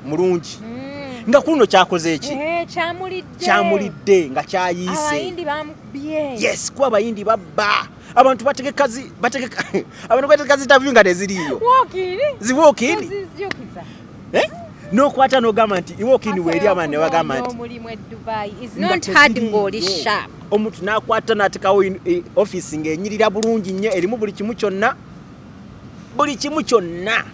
mulungi nga kuno kyakoze eki kyamulidde nga kyayise abayindi bamubye yes kuba abayindi babba abantu bategekazi abantu bategekazi tavu nga neziriyo ziwokiri nokwata nogamba nti iwokini weri amane wagamba nti omuntu nakwata natekawo office ng'enyirira bulungi nnyo erimu buli kimu kyonna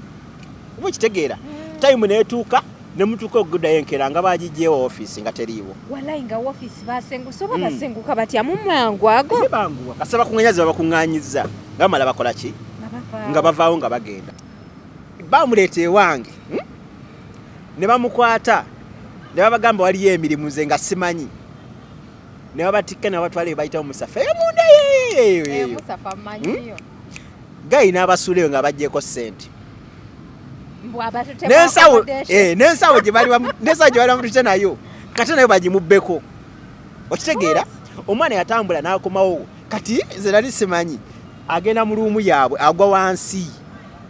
mukitegeera time neetuuka nemutuuka okuddayo enkera nga bagijjeewo office nga teriiwo wallahi nga office basengusa oba basenguka batya mu mangu ago banguwa kasaba kuŋŋanyazi babakuŋŋaanyizza nga bamala bakola ki nga bavaawo nga bagenda bamuleeta ewange ne bamukwata ne babagamba waliyo emirimu nze nga simanyi ne babatikka ne babatwala ebayitawo musafa emunda yeyo gayi n'abasuuleyo nga bajjeeko ssente n'ensawo gye bali bamutute nayo kati nayo bagimubbeko okitegeera omwana yatambula n'akomawo kati nze nali simanyi agenda mu luumu yaabwe agwa wansi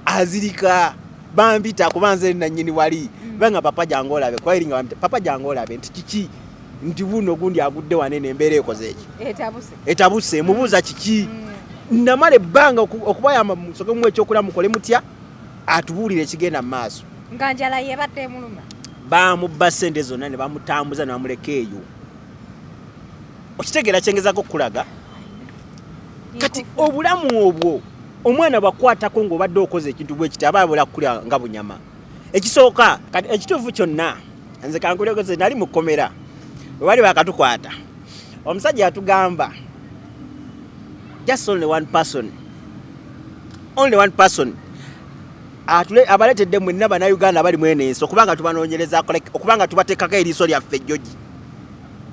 azirika bambita kuba nze nannyini wali banga papa jange olabe kwayiringa papa jange olabe nti kiki nti buno gundi agudde wanene embeera ekoze eki etabuse mubuuza kiki namala ebbanga okubayamba musoke mu ekyokulya mukole mutya atubuulire ekigenda mu maaso nga njala yebadde muluma bamubba ssente zonna ne bamutambuza ne bamuleka eyo okitegeera kyengezako okulaga kati obulamu obwo omwana bakwatako ng'obadde okoze ekintu bwe kiti aba abola kukulya nga bunyama ekisooka kati ekituufu kyonna nze kankulekoze nali mu kkomera bwe bali bakatukwata omusajja yatugamba just only one person abaletedde mwenna bannayuganda bali mwene ensi okubanga tubanoonyereza okubanga tubateekako eriiso lyaffe ejjogi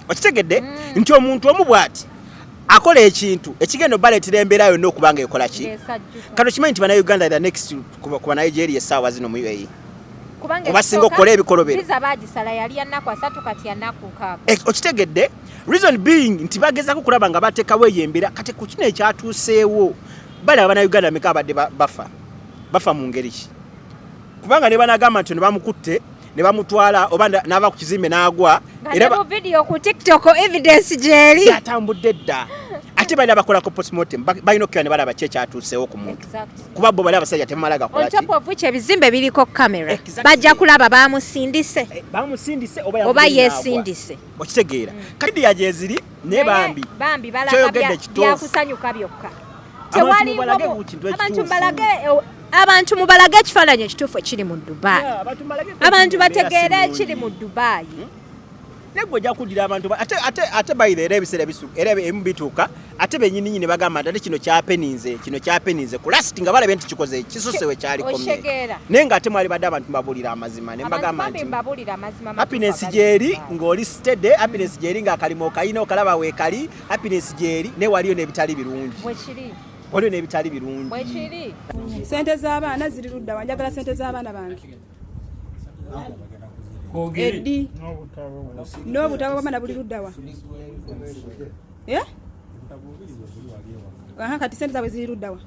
okitegedde nti omuntu omu bw'ati akola ekintu ekigenda obbaletera embeera yonna okubanga ekola ki kano kimanyi nti bannayuganda the next ku banigeria essaawa zino mu UAE kubasinga okukola ebikolobero okitegedde reason being nti bagezako kulaba nga bateekawo eyo embeera kati ku kino ekyatuuseewo balaba bannayuganda meka abadde bafa mu ngeri ki kubanga ne banagamba nti ne bamukutte ne bamutwala oba n'ava ku kizimbe n'agwa era video ku TikTok evidence jeri yatambudde dda ate bali abakola ko postmortem balina okukira ne balaba kyatuuseewo ku muntu kuba bo bali abasajja temala gakola ki on top of ebizimbe biriko kamera bajja kulaba bamusindise oba yesindise okitegeera kadi yajeziri ne bambi balaga byakusanyuka byokka abantu mubalage ekifaananyi ekituufu ekiri mu Dubai abantu bategeere ekiri mu Dubai negwe ojja kuddira abantu ate bayira ebiseera era emu bituuka ate bennyini nyini bagamba nti ate kino kyapeninze ku lasti nga balabe nti kikoze kisosewe kyalikomye naye ng'ate mwali badde abantu mbabuulira amazima ne mbagamba nti happiness gyeri ng'oli stede happiness gyeri ng'akalimo okayina okalaba weekali happiness gyeri ne waliyo n'ebitali birungi waliyo n'ebitali birungi sente z'abaana ziri ludda wa njagala sente z'abaana bange eddi n'obutabo bw'abaana buli ludda wa kati sente zaabwe ziri ludda wa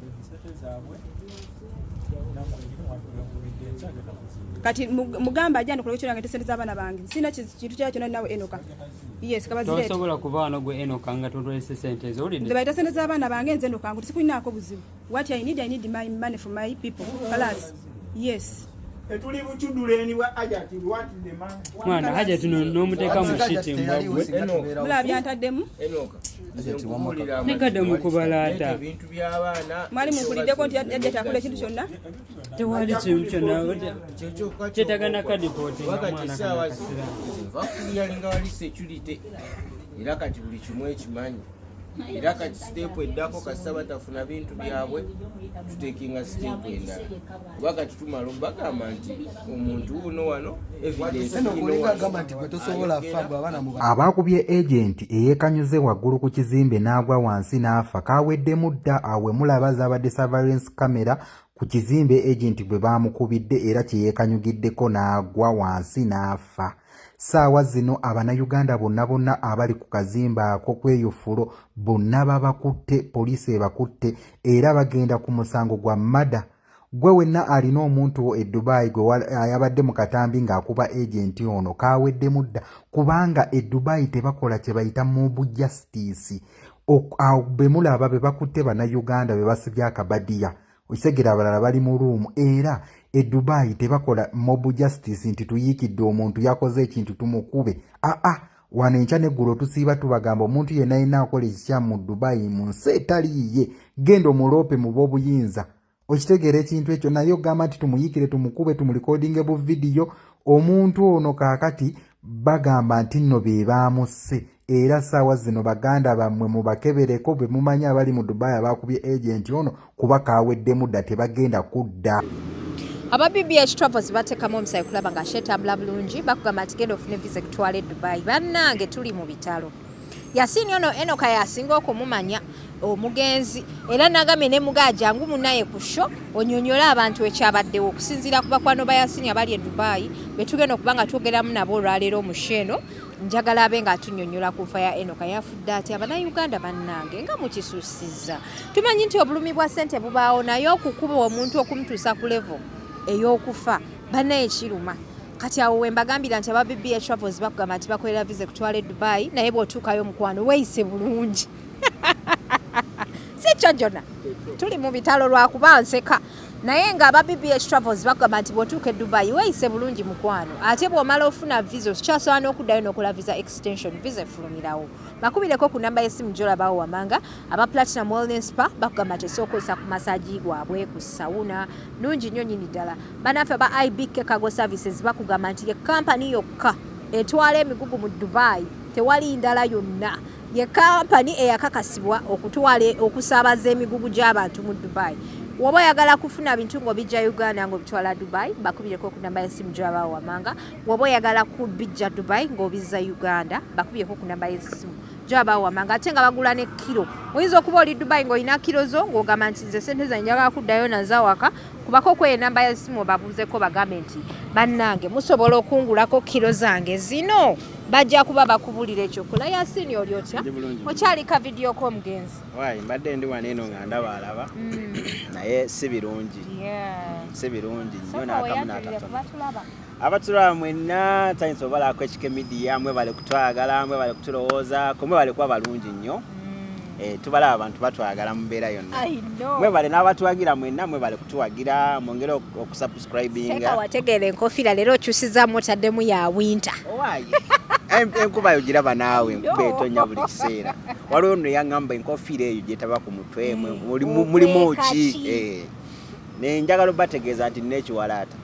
kati mugamba ajja nkola ekyo nga sente z'abaana bange sina kintu kyakyo kyonna nawe enoka yes kabazirete tosobola kubaano gwe enoka nga totwese sente ezo olinde nze bayita sente z'abaana bange nze enoka ngu sikulinako buzibu what I need my money for my people class yes etuli buchuduleni wa ajati watinde mwana hajati n'omuteeka mu shiti mbagwe mula byantaddemu enoka nekadde mu kubalaata ebintu by'abaana mwali mukuliddeko nti ajati akola ekintu kyonna tewali kintu kyonna kyetagana kadipooti wakati saawa bakuyalinga wali security era kati buli kimu ekimanyi era kati siteepu eddako kasita batafuna bintu byabwe tuteekinga siteepu endala wakati tumala bagamba nti omuntu uno wano abaakubye ejenti eyeekanyuze waggulu ku kizimbe n'agwa wansi n'afa kaaweddemu dda awe mulaba zaabadde surveillance camera ku kizimbe ejenti bwe baamukubidde era kyeyeekanyugiddeko n'agwa wansi n'afa. Saawa zino Abannayuganda bonna abali ku kazimba ako kweyufulo bonna babakutte, poliisi ebakutte era bagenda ku musango gwa mada gwe wenna alina omuntu e Dubai gwe ayabadde mu katambi ng'akuba agenti ono kaawedde mudda kubanga e Dubai tebakola kye bayita mob justice. Be mulaba be bakutte bannayuganda be basibye akabadiya okisegera abalala bali mu ruumu era e Dubai tebakola mob justice nti tuyiikidde omuntu yakoze ekintu tumukube. Wano enkya n'eggulo tusiiba tubagamba omuntu yenna yenna akola ekikyamu mu Dubai mu nsi etaliiye genda omuloope mu b'obuyinza. Okitegeera ekintu ekyo naye ogamba nti tumuyiikire tumukube tumulikodinge bu vidiyo. Omuntu ono kaakati bagamba nti nno be baamusse era ssaawa zino baganda bammwe mubakebereko bwe mumanyi abali mu Dubai abaakubye agenti ono kuba kaawedde dda tebagenda kudda. Aba BBH Travels batekamu omusayi kulaba nga shetambula bulungi bakugamba nti genda ofune visa kutwala e Dubai. Bannange tuli mu bitalo. Yasin ono enoka yasinga okumumanya omugenzi era nagambye ne mugaa jangu munaye ku show onyonyola abantu ekyabaddewo okusinziira ku bakwano ba Yasin abali e Dubai betugenda okubanga twogeramu nabo olwaleero mu sheno. Njagala abe nga atunyonyola ku nfa ya enoka yafudde ati Abannayuganda bannange nga mukisusiza. Tumanyi nti obulumi bwa ssente bubaawo naye okukuba omuntu okumutuusa ku level ey'okufa bannaye kiruma. Kati awo we mbagambira nti aba BBH Travels bakugamba nti bakolera visa kutwala e Dubai naye bw'otuukayo mukwano weeyise bulungi. Si kyo jona tuli mu bitalo lwakuba nseka naye nga aba BBH Travels bakugamba nti bw'otuuka e Dubai weeyise bulungi mukwano ate bw'omala ofuna visa okikyasobola n'okuddayo n'okola visa extension visa efulumirawo. Bakubireko ku namba y'essimu gy'olabawo wamanga aba Platinum Wellness Spa bakugamba nti esookozesa ku masaji gwabwe ku sawuna nungi nnyo nnyini ddala. Bannaffe aba IBK Cargo Services bakugamba nti ye kampani yokka etwala emigugu mu Dubai tewali ndala yonna. Ye kampani eyakakasibwa okusaabaza emigugu gy'abantu mu Dubai. Woba oyagala kufuna bintu ng'obijja Uganda ng'obitwala Dubai bakubireko ku namba y'essimu gy'olabawo wamanga. Woba oyagala kubijja Dubai ng'obizza Uganda bakubireko ku namba y'essimu gy'olabawo wamanga ate nga bagula ne kilo. Oyinza okuba oli Dubai ng'olina kilo zo ng'ogamba nti nze ssente zange njagala kuddayo nazo waka kubako kwe namba y'essimu obabuuzeko bagambe nti bannange musobola okungulako kilo zange zino bajja kuba bakubulira ekyokola. Yasin oli otya? Okyalika vidiyo ko omugenzi? Mbadde ndi wano eno nga ndaba alaba naye si birungi. Si birungi nnyo n'akamu n'akatono. Abatulaba mwenna tayinza obalako ekike media mwe bale kutwagala mwe bale kutulowoozaako mwe bale kuba balungi nnyo. Tubalaba abantu batwagala mu mbeera yonna. Mwe bale n'abatwagira mwenna mwe bale kutuwagira mwongere okusubscribinga. Seka wategeera enkofiira leero okyusizaamu otaddemu ya winter. Enkuba yogiraba naawe enkuba etonya buli kiseera. Waliwo nno yaŋŋamba enkofiira eyo gyetaba ku mutwe mulimu ki? Ne njagala obategeeza nti nina ekiwalaata.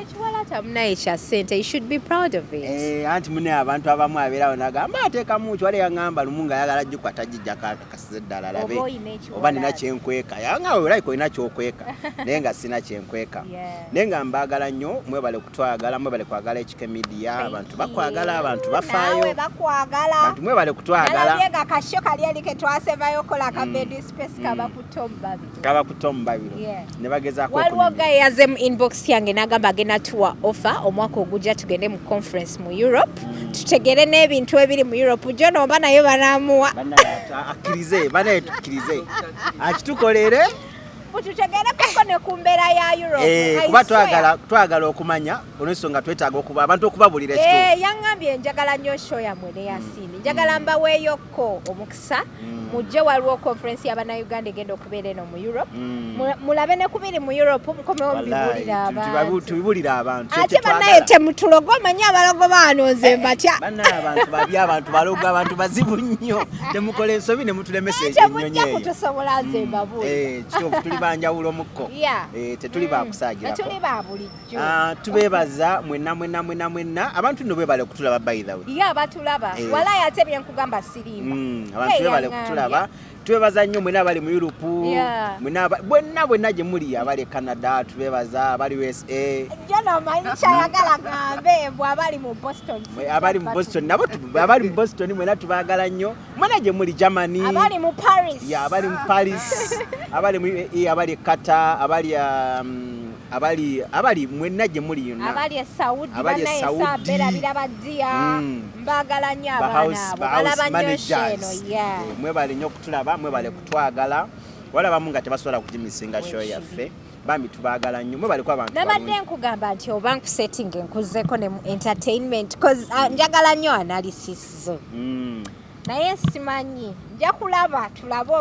Ekiwalaata munaye kya ssente, you should be proud of it. Anti munaye abantu abamu abeerawo nagamba ateekamu ki wali yaŋŋamba lumu nga ayagala gikwata gijjako akakasiza eddala alabe oba nina kyenkweka. Yaŋŋawe olayika olina kyokweka naye nga sina kyenkweka. Naye nga mbaagala nnyo mwebale kutwagala mwebale kwagala ekike media abantu bakwagala abantu bafaayo. Abantu mwebale kutwagala. Nalabye nga kasho kali eri ke twasevayo kola ka bed space kaba kutomba babiro. Ne bagezaako waliwo gaye yaze mu inbox yange nagamba agenda tuwa offer omwaka ogujja tugende mu conference mu Europe tutegere n'ebintu ebiri mu Europe jo nomba nayo banamuwa akkirize banaye tukkirize akitukolere tutegere kuko ne ku mbeera ya Europe kuba twagala okumanya olw'ensonga twetaaga okuba abantu okubabulira ekituufu. Yaŋŋambye njagala nnyo show yammwe ne Yasin njagala mbaweeyoko omukisa mujje waliwo conference y'Abannayuganda egenda okubeera eno mu Europe mulabe ne kubiri mu Europe mukomewo tubibulira abantu ate bannaye temutulogo omanyi abalogo baanonze mbatya bannaye abantu babi abantu balogo abantu bazibu nnyo temukola ensobi ne mutulemesa ennyonyi eyo kutusobola nze mbabuli kituufu tuli banjawulo mukko tetuli bakusaagirako tuli ba bulijjo tubeebaza mwenna abantu nno beebale okutulaba by the way batulaba walayi ate byenkugamba siriimu abantu beebale okutulaba twebaza nnyo mwena abali mu Europe bwenna gye muli abali Canada tubebaza abali USA jono manyi kyayagala gambe bw'abali mu Boston nabo abali mu Boston mwena tubaagala nnyo mwena gye muli Germany abali mu Paris abali mu Paris abali Qatar abali mwenna gye muli yonna abali Saudi banaye mbagala nnyo abaana abo balaba nnyo sheno mwebale nnyo okutulaba mwebale kutwagala walabamu nga tebasobola kugimisinga show yaffe bambi tubaagala nnyo mwebale kwa abantu nabadde nkugamba nti oba nkusetting nkuzeko ne entertainment cause njagala nnyo analysis naye simanyi nja kulaba tulabe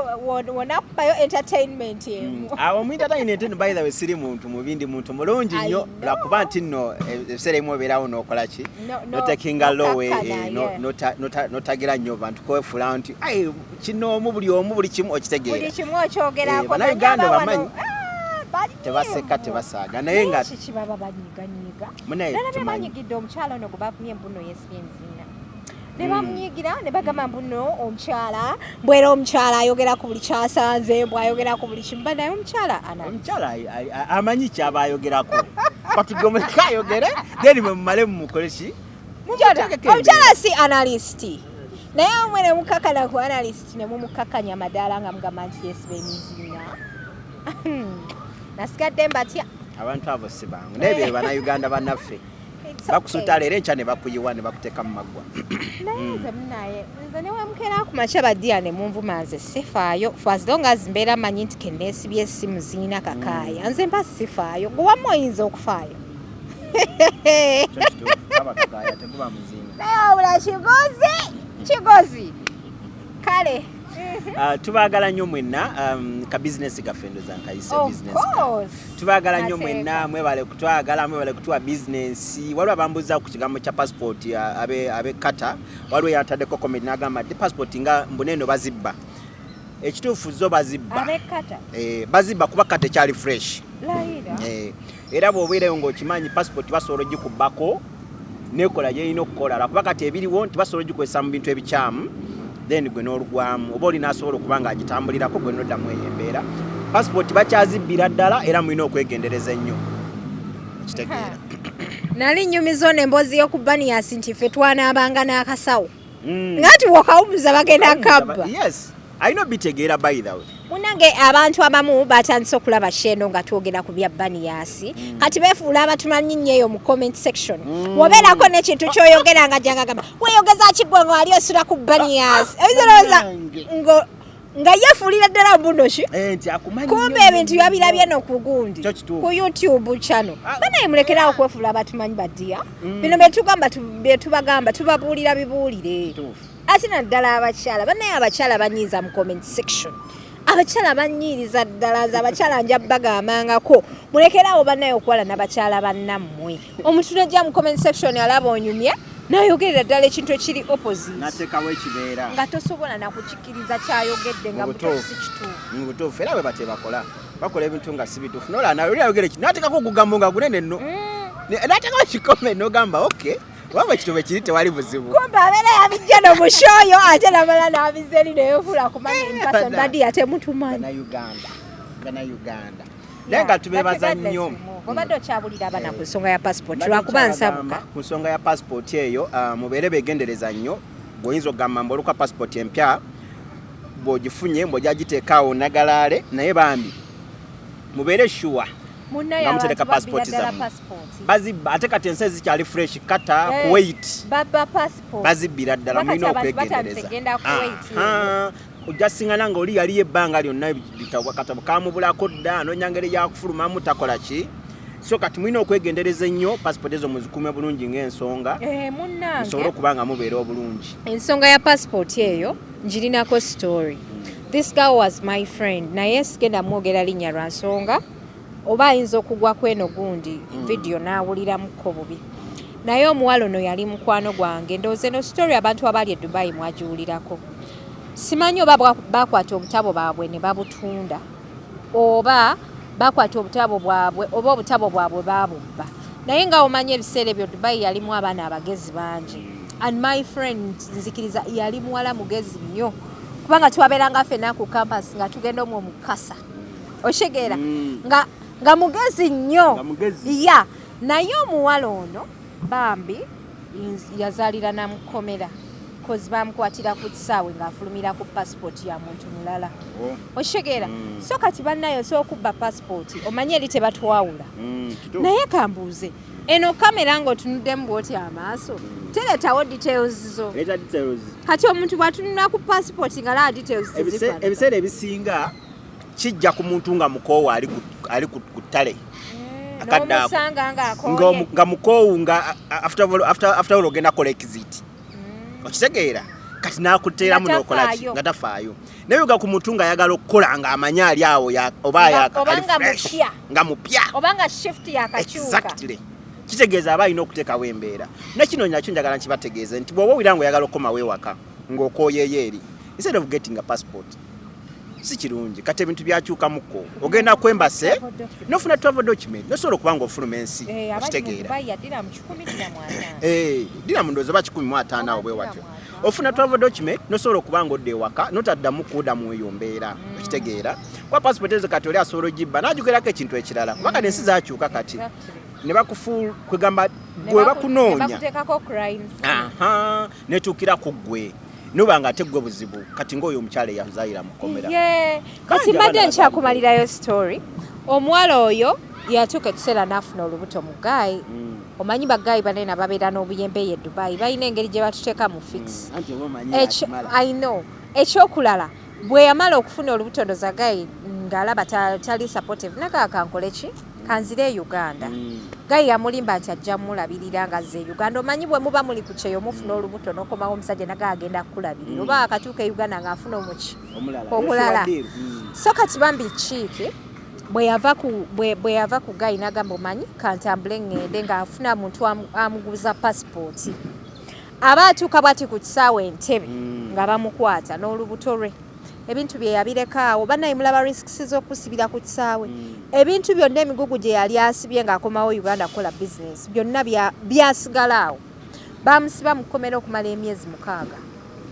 wonakubayo entertainment emu awo mu entertainment by the way siri muntu mubindi muntu mulungi nnyo lwakuba nti nno ebiseera emu obeerawo n'okola ki notakinga lowe notagira nnyo bantu kwefula nti kino omu buli omu buli kimu okitegeera buli kimu okyogerako bannayuganda bamanyi tebaseka tebasaaga naye nga kibaba banyiganyiga munaye nalabye banyigidde omukyala ono gwe bavumye embuno yesibye enzina ne bamunyigira ne bagamba mbuno omukyala mbwera omukyala ayogera ku buli kyasanze bw'ayogera ku buli kimu naye omukyala amanyi kyaba ayogerako katugomeka ayogere then mumale mumukole ki omukyala si analyst naye omwe ne mukakana ku analyst ne mumukakanya madaala nga mugamba nti yesiba emizina nasigadde mbatya abantu abo si bangu nebyo bannayuganda bannaffe bakusuta leero enkya ne bakuyiwa ne bakuteeka mu maggwa naye munaye nze ne wamukera ku makya baddiya ne munvuma nze sifaayo for as long as mbeera manyi nti kenneesibye essimu ziina kakaaya nze mba sifaayo gwe wamu oyinza okufaayo naye wabula kigozi kale tubaagala nnyo mwenna ka bizinesi gaffe ndoza nkayise bizinesi tubaagala nnyo mwenna mwebale kutwagala mwebale kutuwa bizinesi waliwo abambuuza ku kigambo kya passport abe kata waliwo yataddeko comment n'agamba ddi passport nga mbuneno bazibba ekituufu zo bazibba bazibba kuba kata ekyali fresh era bw'obeereyo ng'okimanyi passport basobola ogikubbako nekola gyerina okukola lwakuba kati ebiriwo nti basobola ogikozesa mu bintu ebikyamu then gwe n'olugwamu oba olina asobola okuba nga agitambulirako gwe n'oddamu eyo embeera passport bakyazibbira ddala era mulina okwegendereza ennyo okitegeera nali nnyumiza ono emboozi y'okubbani Yasin nti ffe twanaabanga n'akasawo nga ti bw'okawumuza bagenda kabba yes alina obitegeera by the way munange abantu abamu batandise okulaba sheno nga twogera ku bya bbani Yasin kati beefuula abatumanyi nnyo eyo mu comment section wobeerako n'ekintu ky'oyogera nga jangagamba weeyogeza kiggwe nga wali osula ku bbani Yasin ebizolowooza nga yeefuulira ddala mbuno ki kumbe ebintu yabirabye no ku gundi ku YouTube channel banaye mulekerawo okwefuula abatumanyi baddiya bino betubagamba tubabuulira bibuulire ate naddala abakyala banaye abakyala banyiiza mu comment section abakyala banyiiriza ddala nze abakyala nja bagamangako mulekerawo banaye okuwala n'abakyala bannammwe omuntu najja mu comment section alaba onyumye nayogerera ddala ekintu ekiri opposite nateekawo ekibeera nga tosobola nakukikkiriza kyayogedde nga butuufu kituufu mu butuufu era bwe bate bakola ebintu nga si bituufu nola nawe oli ayogera eki nateekako okugambo nga gunene nno nateekawo kikome nogamba okay waba ekitobe kiri tewali buzibu kumbe abeera yabijja nomushoyo ate namala n'abizza eri neyofuula kumanya empasa badi ate mutumanyi Uganda naye nga tubeebaza nnyo obadde okyabulira abana ku nsonga ya passport lwakuba nsabuka ku nsonga ya passport eyo mubeere beegendereza nnyo bw'oyinza okugamba mbu oluka passport empya bw'ogifunye mbw'ojagiteekaawo nagalaale naye bambi mubeere sure nga mutereka passport zammwe bazibba ate kati ensi ezikyali fresh kata kuwait bazibbira ddala mulina okwegendereza ojja singana nga oli yaliyo ebbanga lyonna katabo kamubulako dda noonya ngeri yakufulumamu takola ki so kati mulina okwegendereza ennyo passport ezo muzikuume bulungi ng'ensonga musobole okuba nga mubeera obulungi ensonga ya passport eyo ngirinako story this girl was my friend naye sigenda mwogera linnya lwa nsonga oba ayinza okugwa kweno gundi video n'awuliramuko bubi naye omuwala ono yali mukwano gwange ndowooza eno story abantu abali e Dubai mwagiwulirako simanyi oba bakwata obutabo bwabwe ne babutunda oba bakwata obutabo bwabwe oba obutabo bwabwe babubba naye nga omanyi ebiseera ebyo Dubai yalimu abaana abagezi bangi and my friend nzikiriza yali muwala mugezi nnyo kubanga twabeeranga ffenna ku campus nga tugenda omwo mukasa oshegeera nga mugezi nnyo ya naye omuwala ono bambi yazaalira namukomera because bamukwatira ku kisaawe ng'afulumira ku passport ya muntu mulala okitegeera so kati bannayo okubba passport omanye eri tebatwawula naye kambuuze eno kamera ng'otunuddemu bw'oti amaaso teretawo details zo kati omuntu bw'atunula ku passport nga laba details tezifaanana ebiseera ebisinga kijja ku muntu nga mukoowa ali ku ttale nga mukoowu nga after all ogenda kola exit okitegeera kati n'akuteeramu n'okolaki nga tafaayo naye nga ku muntu nga ayagala okukola nga amanya ali awo oba nga mupya oba nga shift yakakyuka kitegeeza aba alina okuteekawo embeera nekino nakyo njagala nkibategeeze nti bw'oba owira nga oyagala okukomawo ewaka ng'okooyeyo eri instead of getting a passport si kirungi kati ebintu byakyukamuko ogenda kwembase nofuna travel document nosobola okuba ng'ofuluma ensi okitegeera dira mu ndowooza ba 15 awo bwe watyo ofuna travel document nosobola okuba ng'odda ewaka notaddamu kuuda mu eyo mbeera okitegeera kwa passport ezo kati oli asobola ogibba n'ajugerako ekintu ekirala kubanga n'ensi zakyuka kati ne bakufuula kwegamba gwe bakunoonya netuukira ku ggwe nuba nga tegwe buzibu kati ng'oyo omukyala eyazaayira mukomera kati mbadde nkyakumalirayo story omuwala oyo yatuuka ekiseera n'afuna olubuto mu gaayi omanyi bagaayi banene ababeera n'obuyembe ye Dubai balina engeri gye batuteeka mu fix I know ekyokulala bwe yamala okufuna olubuto ndoza gaayi ng'alaba tali supportive nakakankole ki kanzire Uganda gayi yamulimba nti ajja mulabirira nga ze Uganda omanyi bwe muba muli ku kyeyo mufuna olubuto n'okomawo omusajja naga agenda kulabirira oba akatuuka Uganda ng'afuna omuki omulala so kati bambi kiiki bwe yava ku gayi n'agamba omanyi kantambule ngende ng'afuna muntu amuguza passport aba atuuka bwati ku kisaawe Entebbe nga bamukwata n'olubuto lwe ebintu bye yabireka awo bannaye mulaba risks z'okusibira ku kisaawe ebintu byonna emigugu gye yali asibye ng'akomawo Uganda kola business byonna byasigala awo bamusiba mu kkomera okumala emyezi 6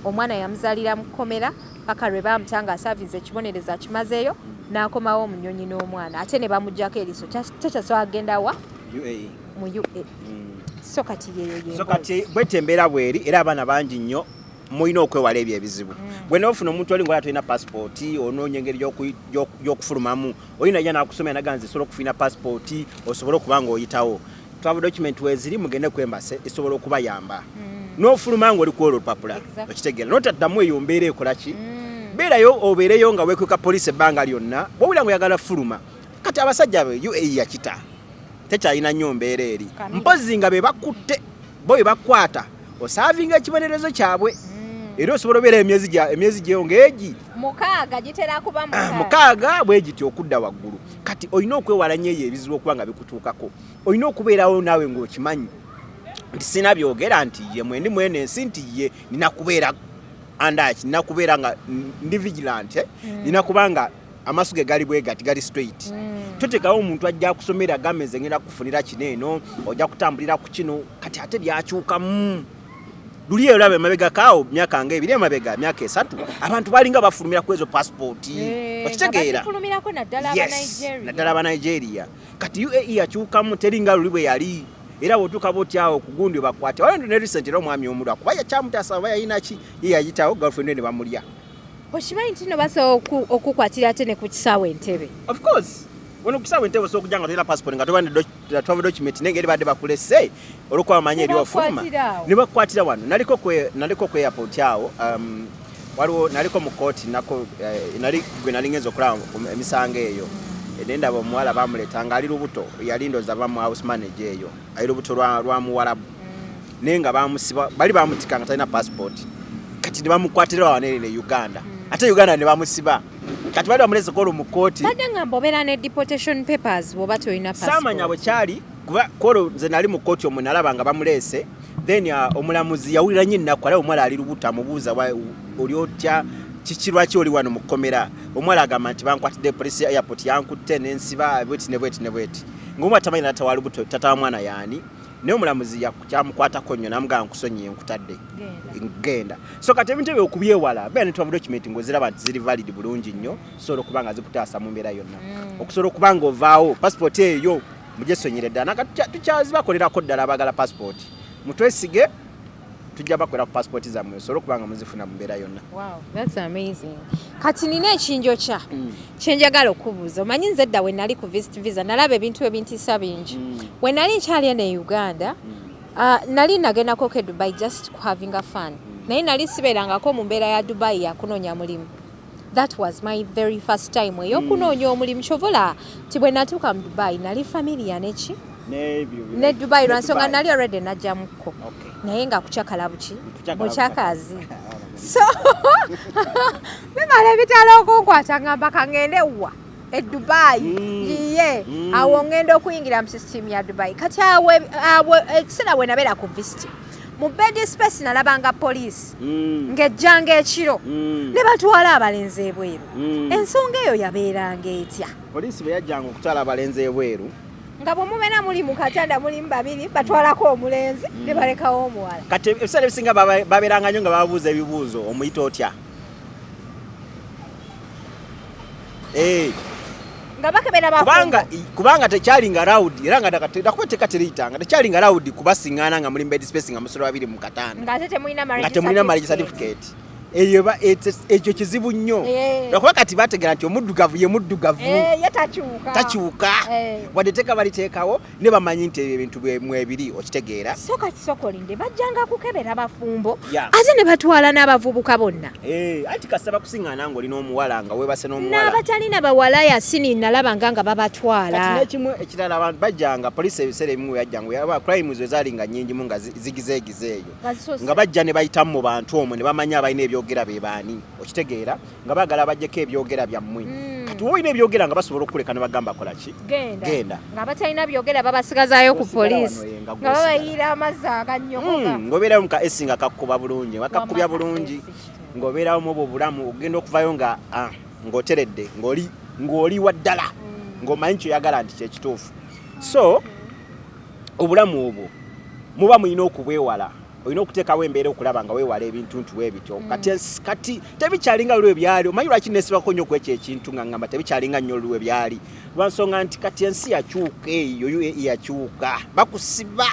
omwana yamuzaalira mu kkomera paka lwe bamutanga service ekibonereza kimazeeyo n'akomawo omunyonyi n'omwana ate ne bamuggyako eriiso takyasobola agenda wa mu UAE so kati yeyo bwete embeera bweri era abaana bangi nnyo mulina okwewala ebyo ebizibu bwe noofuna omuntu oli ng'ola tolina passport onoonya engeri y'okufulumamu olina ajja n'akusomera naganza esobola okufuna passport osobole okuba ng'oyitawo travel document weziri mugende kwembase esobola okubayamba n'ofuluma ng'oli ku olwo olupapula okitegeera n'otaddamu eyo mbeera ekola ki beerayo obeereyo nga weekweka poliisi ebbanga lyonna bw'owulira ng'oyagala fuluma kati abasajja be UAE yakita tekyalina nnyo mbeera eri mpozi nga be bakutte bo be bakwata osaavinga ekibonerezo kyabwe era osobola obeera emyezi gyeyo ng'egi 6 gitera kuba 6 bwe gityo okudda waggulu kati olina okwewala nnyo eyo ebizibu okuba nga bikutuukako olina okubeerawo naawe ng'okimanyi nti sina byogera nti ye mwendi mwene ensi nti ye nina kubeera andaki nina kubeera nga ndi vigilant nina kubanga amaaso ge gali bwe gati gali straight totekawo omuntu ajja kusomera gameze ngenda kufunira kineeno ojja kutambulira ku kino kati ate byakyukamu luli olaba emabega kaawo myaka nga 2 emabega myaka 3 abantu balinga bafulumira ku ezo passport okitegeera naddala aba Nigeria kati UAE yakyukamu teringa luli bwe yali era bwotuuka botyawo kugundi bakwate waliwo ne recent era omwami omulwa kuba yakyamutaasa oba yalina ki ye yayitawo girlfriend ne bamulya okimanyi nti no basobola okukwatira ate ne ku kisaawe Entebbe of course wano kusaawe Entebbe osobola okujja nga tolina passport nga toba ne travel document nengeri badde bakulese olwokuba bamanyi eri wafuluma ne bakukwatira wano naliko ku airport awo waliwo naliko mu kooti nako gwe nalingenza okulaba emisango eyo nendaba omuwala bamuleeta nga ali lubuto yali ndooza bamu house manager eyo ali lubuto lwa muwalabu naye nga bamusiba bali bamutika nga talina passport kati ne bamukwatira wanene ne Uganda ate Uganda ne bamusiba kati bali bamuleze kolo mu kooti badde ngamba obeera ne deportation papers bw'oba tolina passport saamanya bwe kyali kuba kolo nze nali mu kooti omwe nalaba nga bamulese then omulamuzi yawulira nnyo ennaku alawo omuwala ali lubuto amubuuza oli otya kiki lwaki oli wano mu kkomera omuwala agamba nti bankwatidde police airport yankutte n'ensiba bweti ne bweti ne bweti ng'omwana tamanyi nata wa lubuto tata wa mwana yaani naye omulamuzi kyamukwatako nnyo namugamba nkusonyiye nkutadde genda so kati ebintu ebyo okubyewala beera ne travel document ng'oziraba nti ziri valid bulungi nnyo sobola okuba nga zikutaasa mu mbeera yonna okusobola okuba nga ovaawo passport eyo mugyesonyere ddala nakati tukyazibakolerako ddala abagala passport mutwesige tujja bakwera ku passport zammwe solo kubanga muzifuna mu mbeera yonna. Wow, that's amazing. Kati nina ekinjo kya kyenjagala okubuuza. Omanyi nze edda we nali ku visit visa nalaba ebintu ebintisa bingi. We nali nkyali eno e Uganda, nali nagendako ke Dubai just having a fun. Naye nali sibeerangako mu mbeera ya Dubai yakunoonya mulimu. That was my very first time eyokunoonya omulimu. Kyovola ti bwe natuuka mu Dubai nali familia neki ne Dubai lwansonga nali already najjamuko naye nga kukyakala bukyakazi so bimala ebitala okunkwata ngamba kangende wa e Dubai yiye awo ngenda okuyingira mu system ya Dubai kati awo ekisera we nabeera ku visit mu bed space nalabanga police ng'ejjanga ekiro ne batwala abalenzi ebweru ensonga eyo yabeeranga etya police bwe yajjanga okutwala abalenzi ebweru nga bwe mubeera muli mu katanda mulimu babiri batwalako omulenzi ne balekawo omuwala kati ebiseera ebisinga babeeranga nnyo nga babuuza ebibuuzo omuyita otya nga bakebera kubanga tekyalinga loud era nga nakubeteka teriyitanga tekyalinga loud kubasiŋŋaana nga mulimu bed space nga musolo babiri mu katanda nga temulina marriage certificate ekyo kizibu nnyo lwakuba kati bategera nti omuddugavu ye muddugavu takyuka wadde teka baliteekawo ne bamanyi nti ebintu mwebiri okitegeera so kati sokolinde bajjanga kukebera bafumbo ate ne batwala n'abavubuka bonna anti kasaba kusiŋŋaana ng'olina omuwala nga weebase n'omuwala n'abatalina bawala Yasin nalabanga nga babatwala kati n'ekimu ekirala abantu bajjanga poliisi ebiseera ebimu yajjanga crimes ezalinga nnyingimu nga zigizeegize eyo nga bajja ne bayitamu mu bantu omwo ne bamanya abalina ebyogera be baani okitegeera nga baagala bajjeko ebyogera byammwe kati woolina ebyogera nga basobola okukuleka ne bagamba kola ki genda nga batalina byogera babasigazaayo ku poliisi nga babayiira amazzi agannyokoka ng'obeerayo mu ka esi nga kakkuba bulungi bakakubya bulungi ng'obeerawo mu obwo bulamu ogenda okuvayo nga ng'oteredde ng'oli wa ddala ng'omanyi kyoyagala nti kyekituufu so obulamu obwo muba mulina okubwewala olina okuteekawo embeera okulaba nga weewala ebintu nti weebityo kati tebikyalinga lulwe byali omanyi lwaki nesibako nnyo kwekyo ekintu nga ngamba tebikyalinga nnyo lulwe byali lwansonga nti kati ensi yakyuka eyo yakyuka bakusiba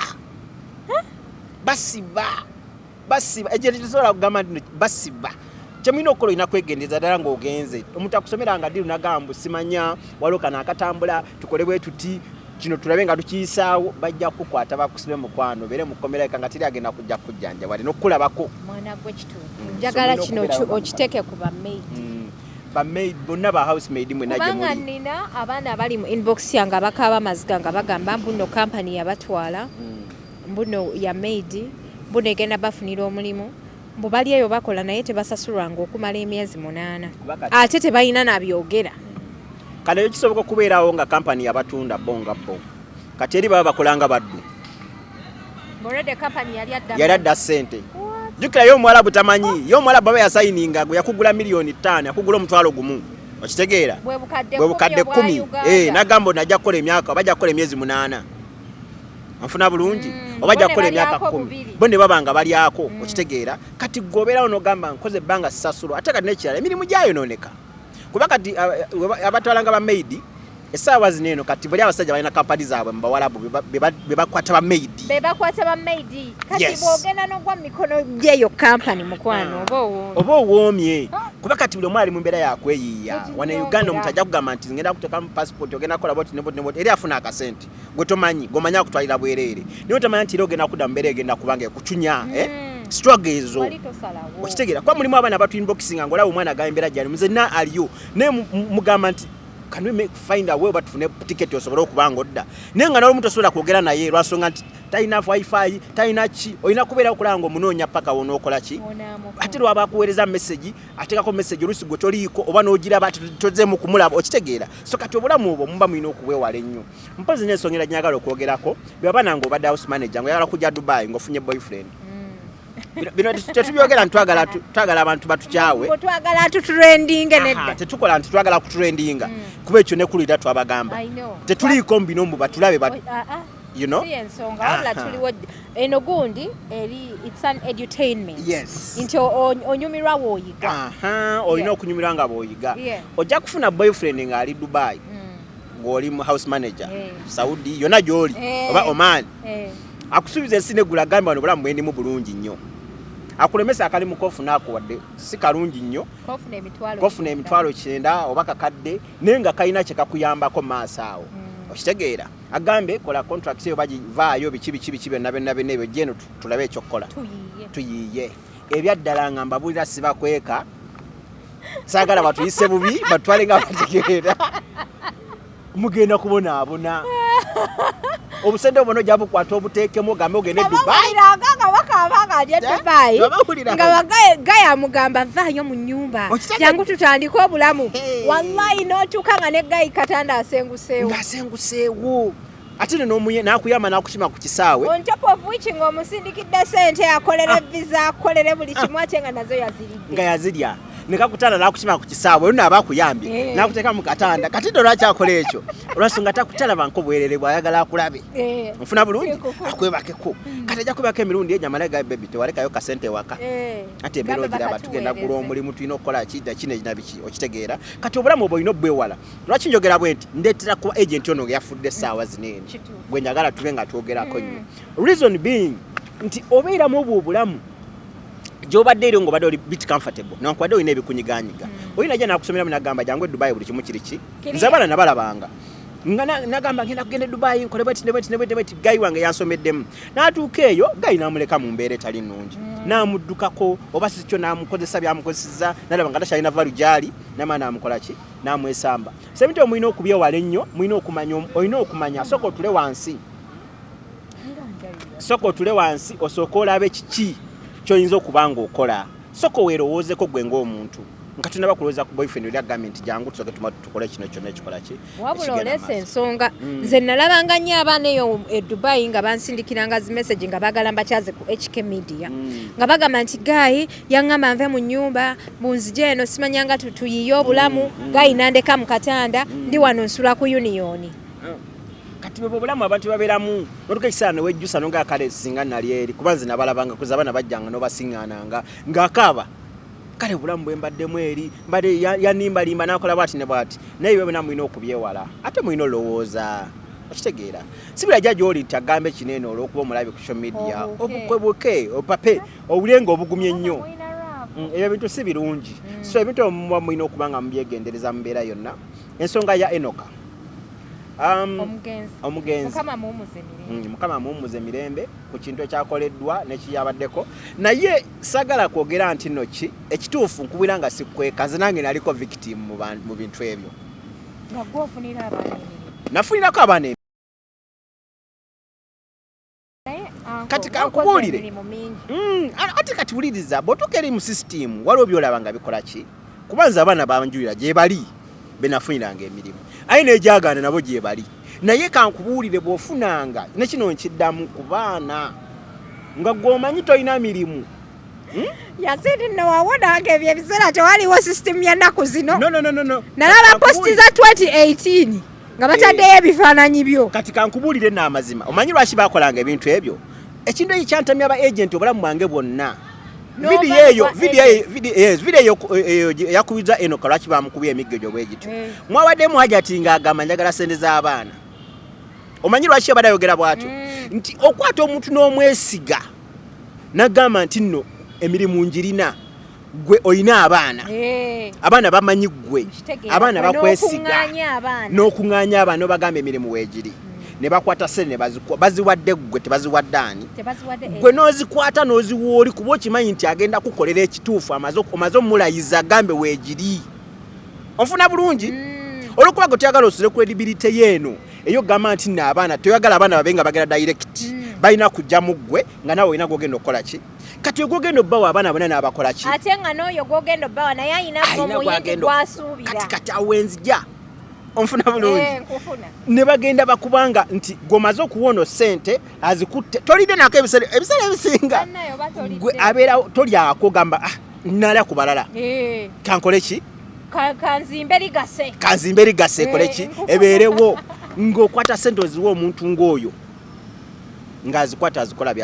basiba ekyetesobola kugamba nti basiba kyemulina okukola olina kwegendeza ddala ng'ogenze omuntu akusomeranga ddi lunagamba simanya waliwo kano akatambula tukole bwe tuti kino tulabe nga tukiyisaawo bajja kukwata bakusibe mukwano beere mukomereka nga tiri agenda kujja kujjanja wali n'okulabako mwana gwe kituufu njagala kino okiteeke ku bamaid bonna ba housemaid mwe najje kubanga nina abaana abali mu inbox yange abakaaba amaziga nga bagamba mbuno kampani yabatwala mbuno ya maid mbuno egenda bafunira omulimu mbu bali eyo bakola naye tebasasulwanga okumala emyezi 8 ate tebalina nabyogera kale ekyo kisoboka okubeerawo nga kampani yabatunda bonga bo kati eri baba bakolanga baddu yali adda ssente jjukira y'omuwalabu tamanyi y'omuwalabu aba yasayininga gwe yakugula $5,000,000 yakugula $1,000,000 okitegeera bwe bukadde 10 nagamba najja kukola emyaka bajja kukola emyezi 8 anfuna bulungi obajja kukola emyaka 10 bo ne baba nga balyako okitegeera kati gobeerawo n'ogamba nkoze ebbanga sasulu ate kati n'ekirala emirimu gyayonooneka kuba kati abatwalanga ba maid essaawa zino eno kati bali abasajja balina kampani zaabwe mu bawalabu be bakwata ba maid kati bw'ogenda n'ogwa mu mikono gy'eyo kampani mukwano oba owoomye kuba kati buli omu ali mu mbeera yakweyiiya wano e Uganda omuntu ajja kugamba nti ngenda kuteeka mu passport ogenda kukola boti neboti eri afuna akasente gwe tomanyi gomanya akutwalira bwereere naye otamanya nti era ogenda kudda mu mbeera egenda kubanga ekucunya struggle ezo okitegeera kuba mulimu abaana batu inboxinga ng'olaba omwana agamba embeera gyali muzenna aliyo naye mugamba nti can we find a way oba tufune ticket osobole okuba nga odda naye nga n'olumu tosobola kwogera naye lwansonga nti talina wifi talina ki olina kubeera okulaba nga omunoonya paka wonookola ki ate lwaba akuweereza message ateekako message oluusi gwe toliiko oba n'ogiraba tozeemu kumulaba okitegeera so kati obulamu obwo muba mulina okubwewala ennyo mpozi n'ensonga nyagala okwogerako bwe wabana ng'obadde house manager ng'oyagala kujja Dubai ng'ofunye boyfriend bino tetubyogera ntitwagala abantu batukyawe twagala tutrendinge nedda tetukola nti twagala kutrendinga kuba ekyo nekulira twabagamba tetuliiko mbino mbu batulabe you know ensonga tuliwo eno gundi eri it's an edutainment nti onyumirwa bw'oyiga olina okunyumirwa nga bw'oyiga ojja kufuna boyfriend ng'ali Dubai ng'oli mu house manager Saudi yonna gy'oli oba Oman akusuubiza ensi negula gamba wano bulamu bwendimu bulungi nnyo akulemesa akali mu kofu nakuwadde si kalungi nnyo kofuna emitwalo 9 oba kakadde naye nga kalina kye kakuyambako maaso awo okitegeera agambe kola contract eyo bagivaayo biki byonna ebyo jeno tulabe ekyokukola tuyiiye ebyaddala nga mbabulira sibakweka saagala batuyise bubi batwale nga bategeera mugenda kubonaabona obusente obuno jabukwata obuteekemu ogambe ogende Dubai nga gaya mugamba vaayo mu nnyumba jangu tutandike obulamu wallahi n'otuuka nga ne gayi katanda asenguseewo ate nakuyamba nakushima ku kisaawe on top of which ng'omusindikidde sente akolere visa akolere buli kimu ate nga nazo yaziridde nga yazirya nekakutanda nakushima ku kisaawe olina abakuyambye nakuteeka mu katanda katindo lwakyakola ekyo olwasonga takutalaba nko bwerere bwayagala akulabe nfuna bulungi akwebakeko kati ajja kwebaka emirundi enyamala ga bebi tewalekayo kasente waka ate embeera ogiraba tugenda gula omulimu tulina okukola kidda kino nabiki okitegeera kati obulamu obwo olina obwewala lwaki njogera bwe nti ndeetera kuba agenti ono yafudde essaawa zineeni gwe njagala tube nga twogerako nnyo reason being nti obeeramu obwo obulamu gyobadde eri ng'obadde oli bit comfortable newankubadde olina ebikunyiganyiga olina gye nakusomera munagamba jangu Dubai buli kimu kiriki nze abaana nabalabanga nga nagamba ngenda kugenda Dubai nkole bweti gayi wange yansomeddemu n'atuuka eyo gayi namuleka mu mbeera etali nnungi namuddukako oba si kyo namukozesa byamukozesezza nalaba nga takyalina valu gyali namaana namukola ki namwesamba sebinti omulina okubyewala ennyo olina okumanya sooka otule wansi osooka olabe kiki kyoyinza okubanga okola soko weerowoozeko gwe ng'omuntu nga tunaba kulowooza ku boyfriend oli agambye nti jangu tusoke tukole kino kyonna ekikola ki wabula oleesa ensonga nze nalabanga nnyo abaana eyo e Dubai nga bansindikiranga zi message nga bagala mbakyaze ku HK Media nga bagamba nti gayi yaŋŋamba nve mu nnyumba bunzije eno simanyanga tuyiye obulamu gayi nandeka mu katanda ndi wano nsula ku union kati bwe bulamu abantu babeeramu notuka ekiseera newejjusa nonga kale singa nali eri kuba nze nabalabanga kuza abaana bajjanga n'obasiŋŋaananga ng'akaaba kale bulamu bwe mbaddemu eri mbadde yanimbalimba nakola bwati ne bwati naye bwe mulina okubyewala ate mulina olowooza okitegeera si buli ajja gy'oli nti agambe kinene olw'okuba omulabe ku social media obukwebuke opape owulenga obugumye ennyo ebyo bintu si birungi so ebintu omuba mulina okuba nga mubyegendereza mu mbeera yonna ensonga ya Enoka omugenzi mukama muwummuze mirembe ku kintu ekyakoleddwa nekiyabaddeko naye sagala kwogera nti nno ki ekituufu nkubira nga sikweka ze nange naliko victim mu bintu ebyo nafunirako abaana kati kankubuulire ate kati wuliriza bw'otuuka eri mu sisitimu waliwo byolaba nga bikola ki kubanza abaana banjulira gye bali benafuniranga emirimu ayi nejagaana nabo gye bali naye kankubuulire bw'ofunanga ne kino nkiddamu ku baana nga gw'omanyi tolina mirimu Yasin nno wawonanga ebyo ebiseera tewaliwo system ya nnaku zino no nalaba posti za 2018 nga bataddeyo ebifaananyi byo kati kankubuulire n'amazima omanyi lwaki bakolanga ebintu ebyo ekintu ekyo kyantamya aba agenti obulamu bwange bwonna video yakubiza Enoka lwaki bamukubya emiggo gyo bwe gityo mwabaddemu hajati ng'agamba njagala sente z'abaana omanyi lwaki abadde ayogera bw'atyo nti okwata omuntu n'omwesiga n'agamba nti nno emirimu njirina gwe olina abaana bamanyi gwe abaana bakwesiga n'okuŋŋaanya abaana obagamba emirimu weegiri ne bakwata sente baziwadde gwe tebaziwadde ani gwe n'ozikwata n'oziwa oli kuba okimanyi nti agenda kukolera ekituufu omaze omulayiza agambe weegiri onfuna bulungi olwokuba gwe toyagala osule credibility yeeno eyo gamba nti nno abaana toyagala abaana babe nga bagenda direct balina kujja mu ggwe nga nawe olina gwogenda okukola ki kati ogwogenda obbawa abaana bonna n'abakola ki ate nga n'oyo gwogenda obbawa naye ayina omuyindi gwasuubira kati awo enzija onfuna bulungi ne bagenda bakubanga nti gomaze okuwona sente azikutte tolide nako ebiseera ebisinga gwe abeera tolyako gamba nalya ku balala kankole ki kanzimbe ligase kole ki ebeerewo ng'okwata sente oziwa omuntu ng'oyo ng'azikwata azikola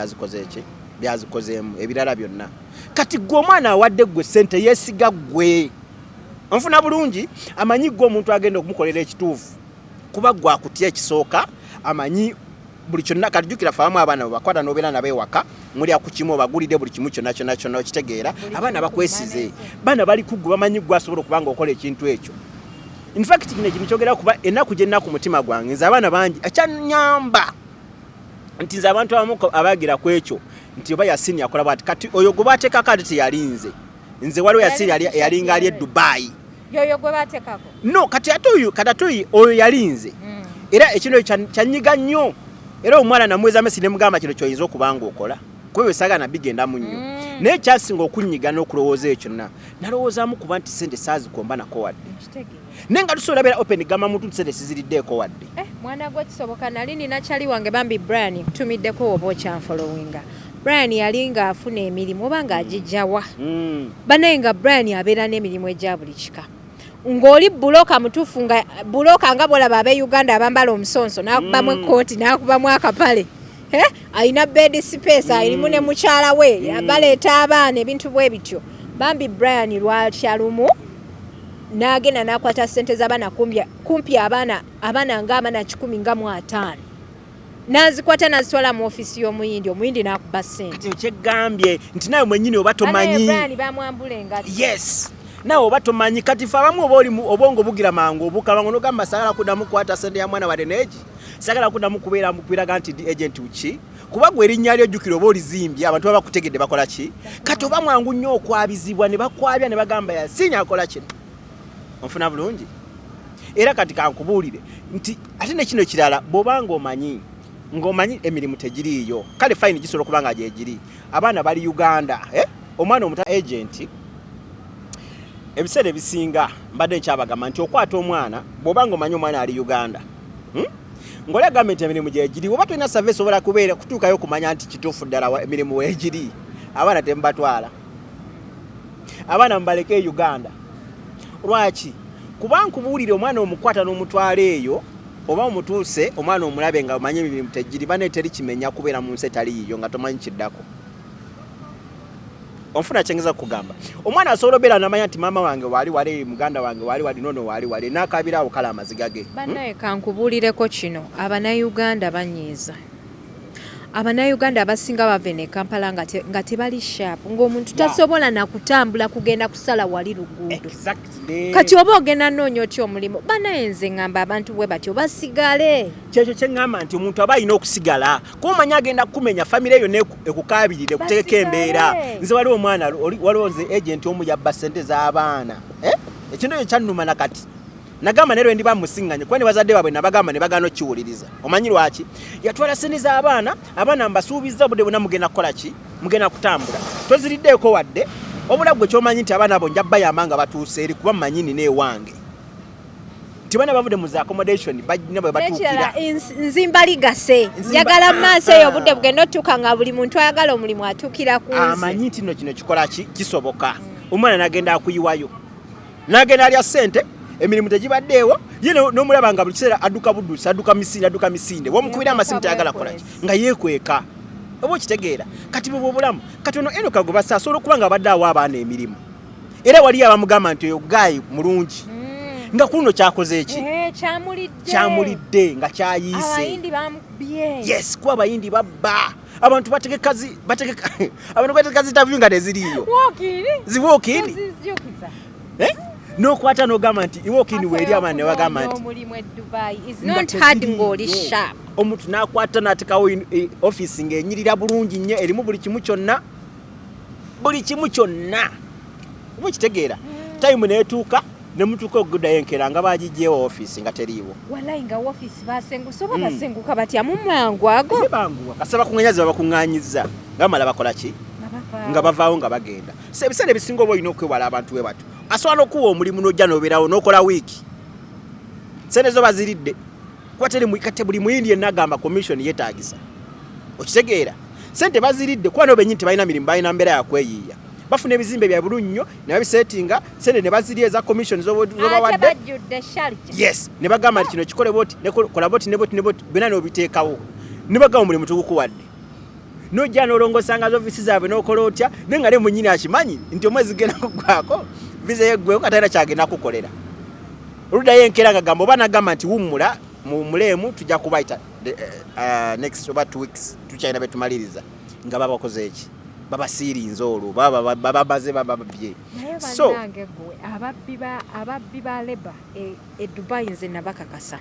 byazikozeemu ebirala byonna kati gwe omwana awadde gwe sente yeesiga gwe onfuna bulungi amanyi gwe omuntu agenda okumukolera ekituufu kuba gwe akutya ekisooka amanyi buli kyonna kalijukira faamu abaana bakwata n'obeera nabo ewaka mulya ku kimu obagulidde buli kimu kyonna kyonna kyonna okitegeera abaana bakwesize baana bali kuggwe bamanyi gwe asobola okubanga okola ekintu ekyo in fact kino ekintu kyogera kuba ennaku gyennaku mutima gwange nze abaana bangi akyanyamba nti nze abantu abamu abagira ku ekyo nti oba Yasin yakola bwati kati oyo gwe bateeka kati teyalinze nze waliwo Yasin yalinga ali e Dubai yoyo gwe bateekako no kati ate oyo yalinze era ekino kyanyiga nnyo era omwana namweza mesi ne mugamba kino kyoyinza okubanga okola kuba esagana bigenda mu nnyo naye kyasinga okunyiga n'okulowooza ekyo nalowoozaamu kuba nti sente saazikomba nako wadde naye nga tusobola beera open gamba muntu nti sente siziriddeeko wadde mwana gwe kisoboka nali nina kyali wange bambi Brian kutumiddeko oba okyanfolowinga Brian yali nga afuna emirimu oba nga agijjawa banaye nga Brian abeera n'emirimu egya buli kika ng'oli buloka mutuufu nga buloka nga bwolaba ab'e Uganda abambala omusonso n'akubamu ekkooti n'akubamu akapale alina bed space alimu ne mukyala we baleeta abaana ebintu bwe bityo bambi Brian lwakyalumu n'agenda n'akwata ssente z'abaana kumpi abaana nga 115 n'azikwata n'azitwala mu ofisi y'omuyindi n'akuba ssente kati kyegambye nti nawe mwennyini oba tomanyi Brian bamwambula engatto yes nawe oba tomanyi kati fe abamu oba oli obwongo bugira mangu obukalwango n'ogamba sagala kuddamu kukwata ssente ya mwana wadde neegi sagala kuddamu kubeera mukwiraga nti di agent ki kuba gwe erinnya lyojjukira oba olizimbye abantu baba bakutegedde bakola ki kati oba mwangu nnyo okwabizibwa ne bakwabya ne bagamba Yasin akola kino onfuna bulungi era kati kankubuulire nti ate nekino kirala bw'obanga ng'omanyi emirimu tegiriiyo kale fayini gisobola okuba nga gyegiri abaana bali Uganda omwana omuta agent ebiseera ebisinga mbadde nkyabagamba nti okwata omwana bw'obanga omanyi omwana ali Uganda ng'olya gavumenti emirimu gyegiri oba tulina savesi osobola kubeera kutuukayo okumanya nti kituufu ddala emirimu weegiri abaana temubatwala abaana mubaleke e Uganda lwaki kuba nkubuulire omwana omukwata n'omutwala eyo oba omutuuse omwana omulabe nga omanyi emirimu tegiri bane teri kimenya kubeera mu nsi etaliiyo nga tomanyi kiddako onfuna kyengeza kugamba omwana asobola obeera namanya nti maama wange waali wali muganda wange waali wali nono waali wali n'akabiraawo kala amaziga ge bannaye kankubuulireko kino abanayuganda banyiiza abanayuganda abasinga bava ne Kampala nga tebali sharp ng'omuntu tasobola nakutambula kugenda kusala wali luguudo kati oba ogenda noonya otya omulimu bannaye nze ngamba abantu bwe batyo basigale kyekyo kyeŋŋamba nti omuntu aba alina okusigala kuba omanyi agenda kukumenya famire eyo ekukabirire kuteeka embeera nze waliwo omwana waliwo nze agenti omu yabba ssente z'abaana ekintu ekyo kyannuma nakati nagamba nero ndi bamusinganye kuba ne bazadde baabwe nabagamba ne bagaana okiwuliriza omanyi lwaki yatwala ssente z'abaana mbasuubiza budde bwonna mugenda kukola ki mugenda kutambula toziriddeeko wadde obula gwe kyomanyi nti abaana abo njabbayamba nga batuuse eri kuba mmanyi nina ewange nti bana bavudde mu za accommodation balina bwe batuukira nzimba ligase njagala mu maaso eyo obudde bugenda otuuka nga buli muntu ayagala omulimu atuukira ku nsi amanyi nti nno kino kikola kisoboka omwana nagenda akuyiwayo nagenda alya ssente emirimu tegibaddeewo ye n'omulaba nga buli kiseera adduka buddusi adduka misinde womukubira amasimu tayagala kukola nga yeekweka oba okitegeera kati bwe bwobulamu kati ono Enoka gwe basa asobola okuba nga abadde awo abaana emirimu era waliyo abamugamba nti oyo gaayi mulungi nga kuno kyakoze eki kyamulidde nga kyayiise yes kuba abayindi babba abantu bategeka zitavu nga neziriiyo ziwookini n'okwata n'ogamba nti iwookini weeri abaana ne bagamba nti omuntu n'akwata n'atekawo office ng'enyirira bulungi nnyo erimu buli kimu kyonna oba okitegeera time neetuuka ne mutuuka okuddayo enkeera nga baagigyewo office nga teriiwo walayi nga office basengusa oba basenguka batya mu mangu ago banguwa kasaba kuŋŋanyazi babakuŋŋaanyizza nga bamala bakola ki nga bavaawo nga bagenda ebiseera ebisinga oba olina okwewala abantu we batyo asobola n'okuwa omulimu n'ojja n'obeerawo n'okola wiiki sente zo baziridde kuba kate buli muyindi yenna agamba commission yeetaagisa okitegeera sente baziridde kuba n'obenyi nti balina mirimu balina mbeera yakweyiiya bafuna ebizimbe bya bulunnnyo ne babiseetinga sente ne baziri eza commission zobawadde yes ne bagamba nti kino kikole boti nekola boti ne boti byonna n'obiteekawo ne bagamba omulimu tugukuwadde n'ojja n'olongosanga z'ofisi zaabwe n'okola otya naye nga ne munyini akimanyi nti omwezi genda kuggwako visa yeggwewo nga talina kyagenda kukolera oluddayo enkeera nga gamba oba nagamba nti wummula mu muleemu tujja kubayita next oba 2 weeks tukyalina betumaliriza nga babakoze eki babasiirinze olwo bababaze bababye so ababbi ba leba e Dubai nze nabakakasa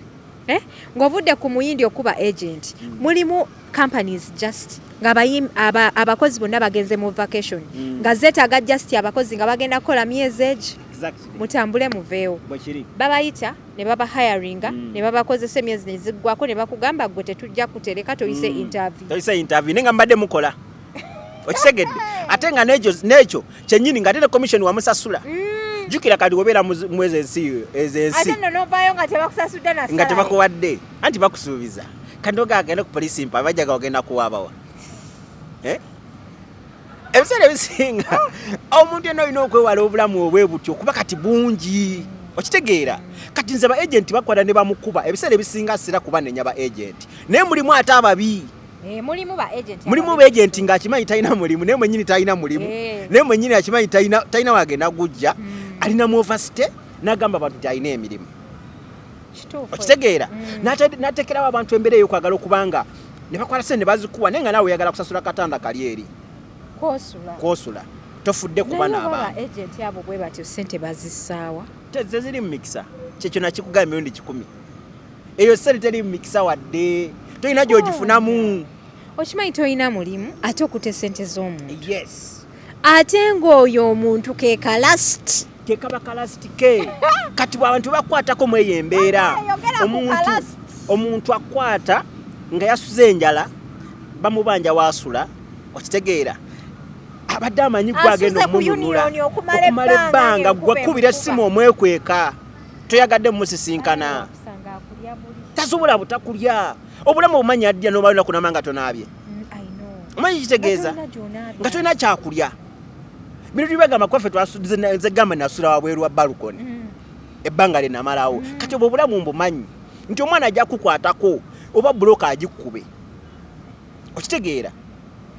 ng'ovudde ku muyindi okuba agent mulimu companies just nga abakozi bonna bagenze mu vacation nga zeetaaga just abakozi nga bagenda kukola myezi egi mutambule muveewo babayita ne baba hiringa ne babakozesa emyezi neziggwako ne bakugamba gwe tetujja kutereka toyise interview nenga mbadde mukola okitegedde ate nga nekyo kyennyini nga tene commission wamusasula jukira kati obeera mwezi ensi ate nno novaayo nga tebakusasudde na nga tebakuwadde anti bakusuubiza kandi ogagenda ku police mpa bajjaga ogenda kuwaabawa ebiseera ebisinga omuntu yenna olina okwewala obulamu obwe butyo kuba kati bungi okitegeera kati nze ba agenti bakwata ne bamukuba ebiseera ebisinga sira kuba nenya ba agenti naye mulimu ate ababi mulimu ba agenti ng'akimanyi talina mulimu naye mwennyini talina mulimu naye mwennyini akimanyi talina wagenda gujja alina mu overstay n'agamba abantu talina emirimu okitegeera n'ateekerawo abantu embeera ey'okwagala okubanga ne bakwata sente ne bazikuwa naye nga naawe oyagala kusasula katanda kali eri kwosula tofudde kuba n'abantu agenti abo bwe batyo sente bazisaawa teziri mu mikisa kyekyo nakikugamba emirundi 10 eyo sente teri mu mikisa wadde toyina gy'ogifunamu okimanyi toyina mulimu ate okute sente z'omuntu yes ate ng'oyo omuntu ke kalasiti kekaba kalasiti ke kati bw'abantu bakwatako mu eyo embeera omuntu akwata nga yasuze enjala bamubanja wasula okitegeera abadde amanyi gwagenda omununula okumala ebbanga gwekubira essimu omwekweka toyagadde mumusisinkana tasobola butakulya obulamu obumanyi addya n'obalina kunama nga tonaabye omanyi kitegeeza nga tolina kyakulya bino tubagamba kwaffe twazegamba nasula wabweru wa balukoni ebbanga linamalawo kati obwo obulamu mbumanyi nti omwana ajja kukwatako oba buloka agikkube okitegeera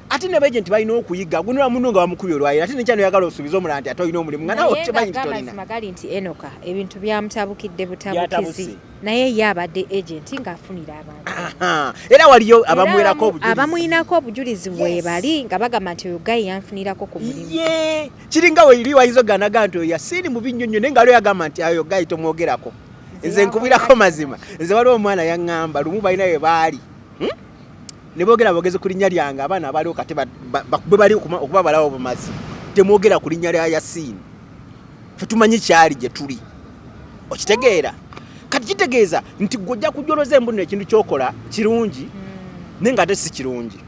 ate ne bagenti balina okuyiga gunula muno nga bamukubye olwayira ate nekyano yagala osuubiza omulala nti ate olina omulimu nga nawe temanyi tolina magali nti enoka ebintu byamutabukidde butabukizi naye ye abadde agenti ng'afunira abantu era waliyo abamuwerako obujulizi abamuyinako obujulizi bwebali nga bagamba nti oyo gayi yanfunirako ku mulimu kiringa weiri wayinza oganaga nti oyo Yasin mu binnyonnyo naye nga lwe yagamba nti ayo gayi tomwogerako nze nkubirako mazima nze waliwo omwana yaŋŋamba lumu balina we baali ne boogera bogezi ku linnya lyange abaana abaliwo kate bwe bali okuba balawo bumazi temwogera ku linnya lya Yasin ffe tumanyi kyali gye tuli okitegeera kati kitegeeza nti gojja kujoloza embuniro ekintu kyokola kirungi naye nga ate si kirungi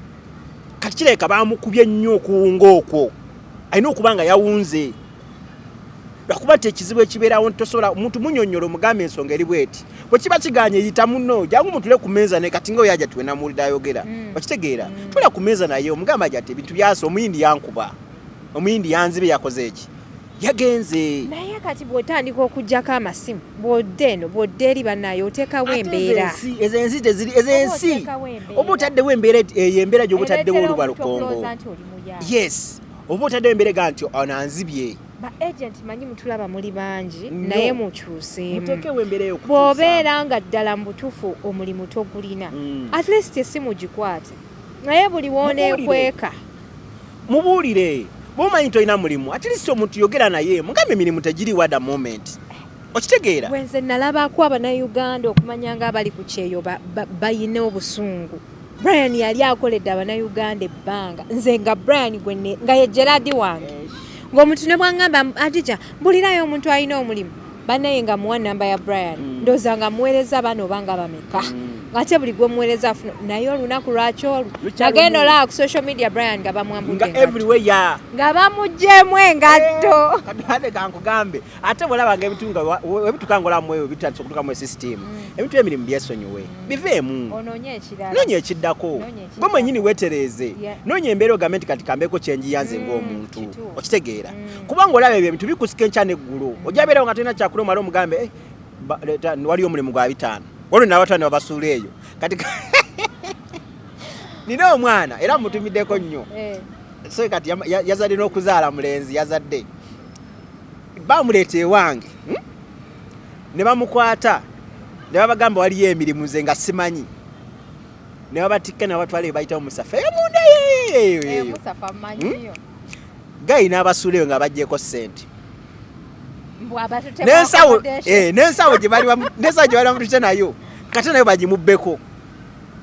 kati kireka bamukubye nnyo okuwunga okwo alina okuba nga yawunze lwakuba nti ekizibu ekibeerawo ntosobola omuntu munnyonnyola omugambe ensonga eri bweti bwe kiba kiganye yita munno jangu mutule ku meeza naye kati ngaoyo aja tuwe namuwulira ayogera okitegeera tula ku meeza naye omugamba aja ati ebintu byasa omuyindi yankuba omuyindi yanzibe yakoze eki yagenze naye kati bw'otandika okugjako amasimu bw'odde eno bw'odde eri bannaye oteekawo embeera ezensi teziri ezensi oba otaddewo embeera eyo embeera gy'oba otaddewo oluba lukongo yes oba otaddewo embeera ga nti ono anzibye ba agent manyi mutulaba muli bangi naye mukyuseemu muteekewo embeera eyo bw'obeera nga ddala mu butuufu omulimu togulina at least essimu gikwate naye buli wooneekweka mubuulire bw'omanyi tolina mulimu at least omuntu yogera naye mugambe emirimu tegiri wada moment okitegeera bwenze nalabako abannayuganda okumanya nga abali ku kyeyo bayina obusungu Brian yali akoledde abannayuganda ebbanga nze nga Brian gwenne nga ye Gerard wange ng'omuntu ne bwangamba Adija mbulirayo omuntu alina omulimu bannaye nga muwa namba ya Brian ndooza nga muweereza abaana obanga bameka ng'ate buli gwe muweereza afuna naye olunaku lwaki olwo nagenda olaba ku social media Brian nga bamwambudde nga bamuggyemu engatto kade kankugambe ate bwolabanga ebintu nga ebituka ngolamu eyo bitandise okutukamu esisitimu ebintu emirimu byesonyiwe biveemu noonya ekiddako gwe mwennyini weetereeze noonya embeera ogambe nti kati kambeeko kyenjiyanze ng'omuntu okitegeera kubanga olaba ebyo ebintu bikusika enkya n'eggulu ojja beerawo nga tolina kyakulya omala omugambe waliyo omulimu gwa 5 olwo n'abatwana babasuula eyo kati nina omwana era mutumiddeko nnyo so kati yazadde n'okuzaala mulenzi yazadde bamuleeta ewange ne bamukwata ne babagamba waliyo emirimu nze nga simanyi ne babatikka ne batwala bayita Musafa munda Musafa manyiyo gayi n'abasuleyo nga bajjeko ssente bw'abatute n'ensawo gye bali bamutute nayo kati nayo bagimubbeko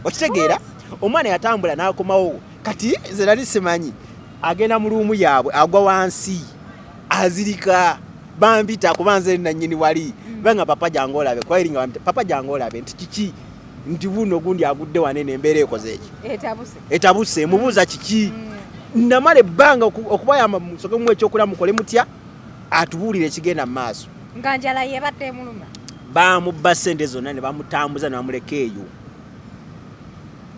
okitegeera omwana yatambula n'akomawo kati ze nali simanyi agenda mu luumu yaabwe agwa wansi azirika bambita kuba nze nannyini wali banga papa jange olabe kwairinga papa jange olabe nti kiki nti buno gundi agudde wanene embeera ekoze eki etabuse mubuuza kiki namala ebbanga okubayamba musoke mu ekyokulya mukole mutya atubuulire ekigenda mu maaso nga njala yebadde emuluma bamubba ssente zonna ne bamutambuza ne bamuleka eyo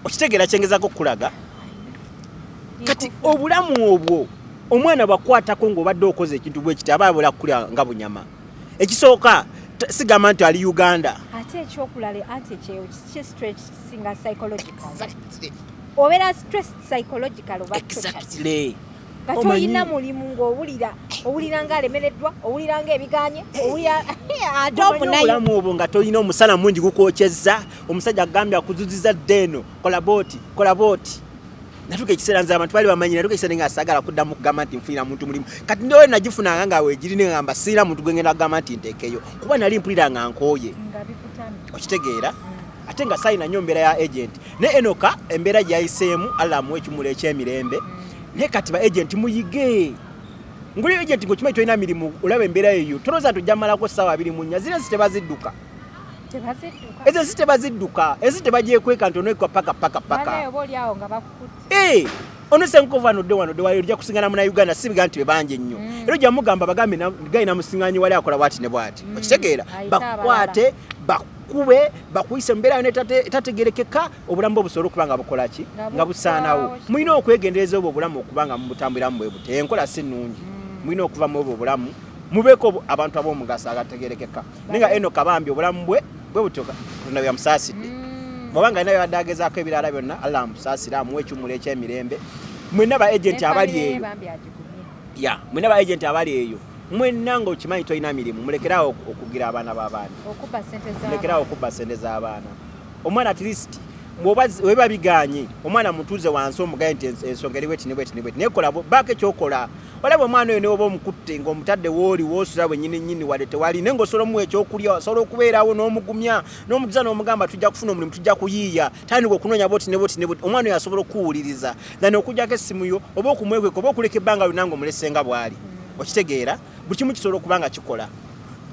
okitegeera kyengezako okulaga kati obulamu obwo omwana bakwatako ng'obadde okoze ekintu bwe kiti aba abola kulya nga bunyama ekisooka sigamba nti ali Uganda ate ekyokulala anti ekyeyo stress singa psychological obeera stress psychological oba exactly katoyina mulimu ng'owulira ng'alemereddwa owulira ng'ebiganye owulira ate omunayo obulamu obwo nga tolina omusala mungi gukwokyezza omusajja agambye akuzuziza ddeeno kola booti natuka ekiseera nze abantu bali bamanyi natuka ekiseera nga asagala kuddamu kugamba nti nfunira muntu mulimu kati ndowe nagifunanga nga weegirine ngamba siira muntu gwengenda kugamba nti nteekeyo kuba nali mpulira nga nkooye okitegeera ate nga sayina nnyo mbeera ya agent ne Enoka embeera gyayiseemu alamu ekimula ekyemirembe ne kati ba agent muyige nguli agent ngokimanyi tolina mirimu olaba embeera eyo tolooza tujja malako ssaawa 24 zino si tebazidduka ezo si tebazidduka ezi tebagyekweka nti onoekwa paka ono senkova nodde wayo ojja kusingana mu Uganda si biga nti bebanje nnyo era ojja mugamba bagambe gayi namusinganyi wali akola bwati ne bwati okitegeera bakwate bakube bakuyise mbeera yona etategerekeka obulamu obusobola okuba nga bukola ki nga busaanawo mulina okwegendereza obwo obulamu okuba nga mubutambuliramu bwe bute enkola si nnungi mulina okuva mu obwo obulamu mubeeko abantu ab'omugaso agategerekeka naye nga Enoka bambi obulamu bwe butyo Katonda byamusaasidde bw'obanga alina byabadde agezaako ebirala byonna Allah amusaasira amuwa ekimula ekyemirembe mwenna ba agenti abali eyo mwenna ba agenti abali eyo mwenna ng'okimanyi tolina mirimu mulekerawo okugira abaana b'abaana mulekerawo okubba ssente z'abaana omwana at least bweba biganye omwana mutuuze wansi omugaye nti ensonga eri bweti naye kola baako ekyokola olaba omwana oyo newoba omukutte ng'omutadde wooli woosula bwennyini wadde tewali naye ng'osobola omuwa ekyokulya osobola okubeerawo n'omugumya n'omugiza n'omugamba tujja kufuna omulimu tujja kuyiiya tandika okunoonya boti omwana oyo asobola okuwuliriza nane okugjako essimu yo oba okumwekweka oba okuleka ebbanga lyonna ng'omulesenga bw'ali okitegeera buli kimu kisobola okuba nga kikola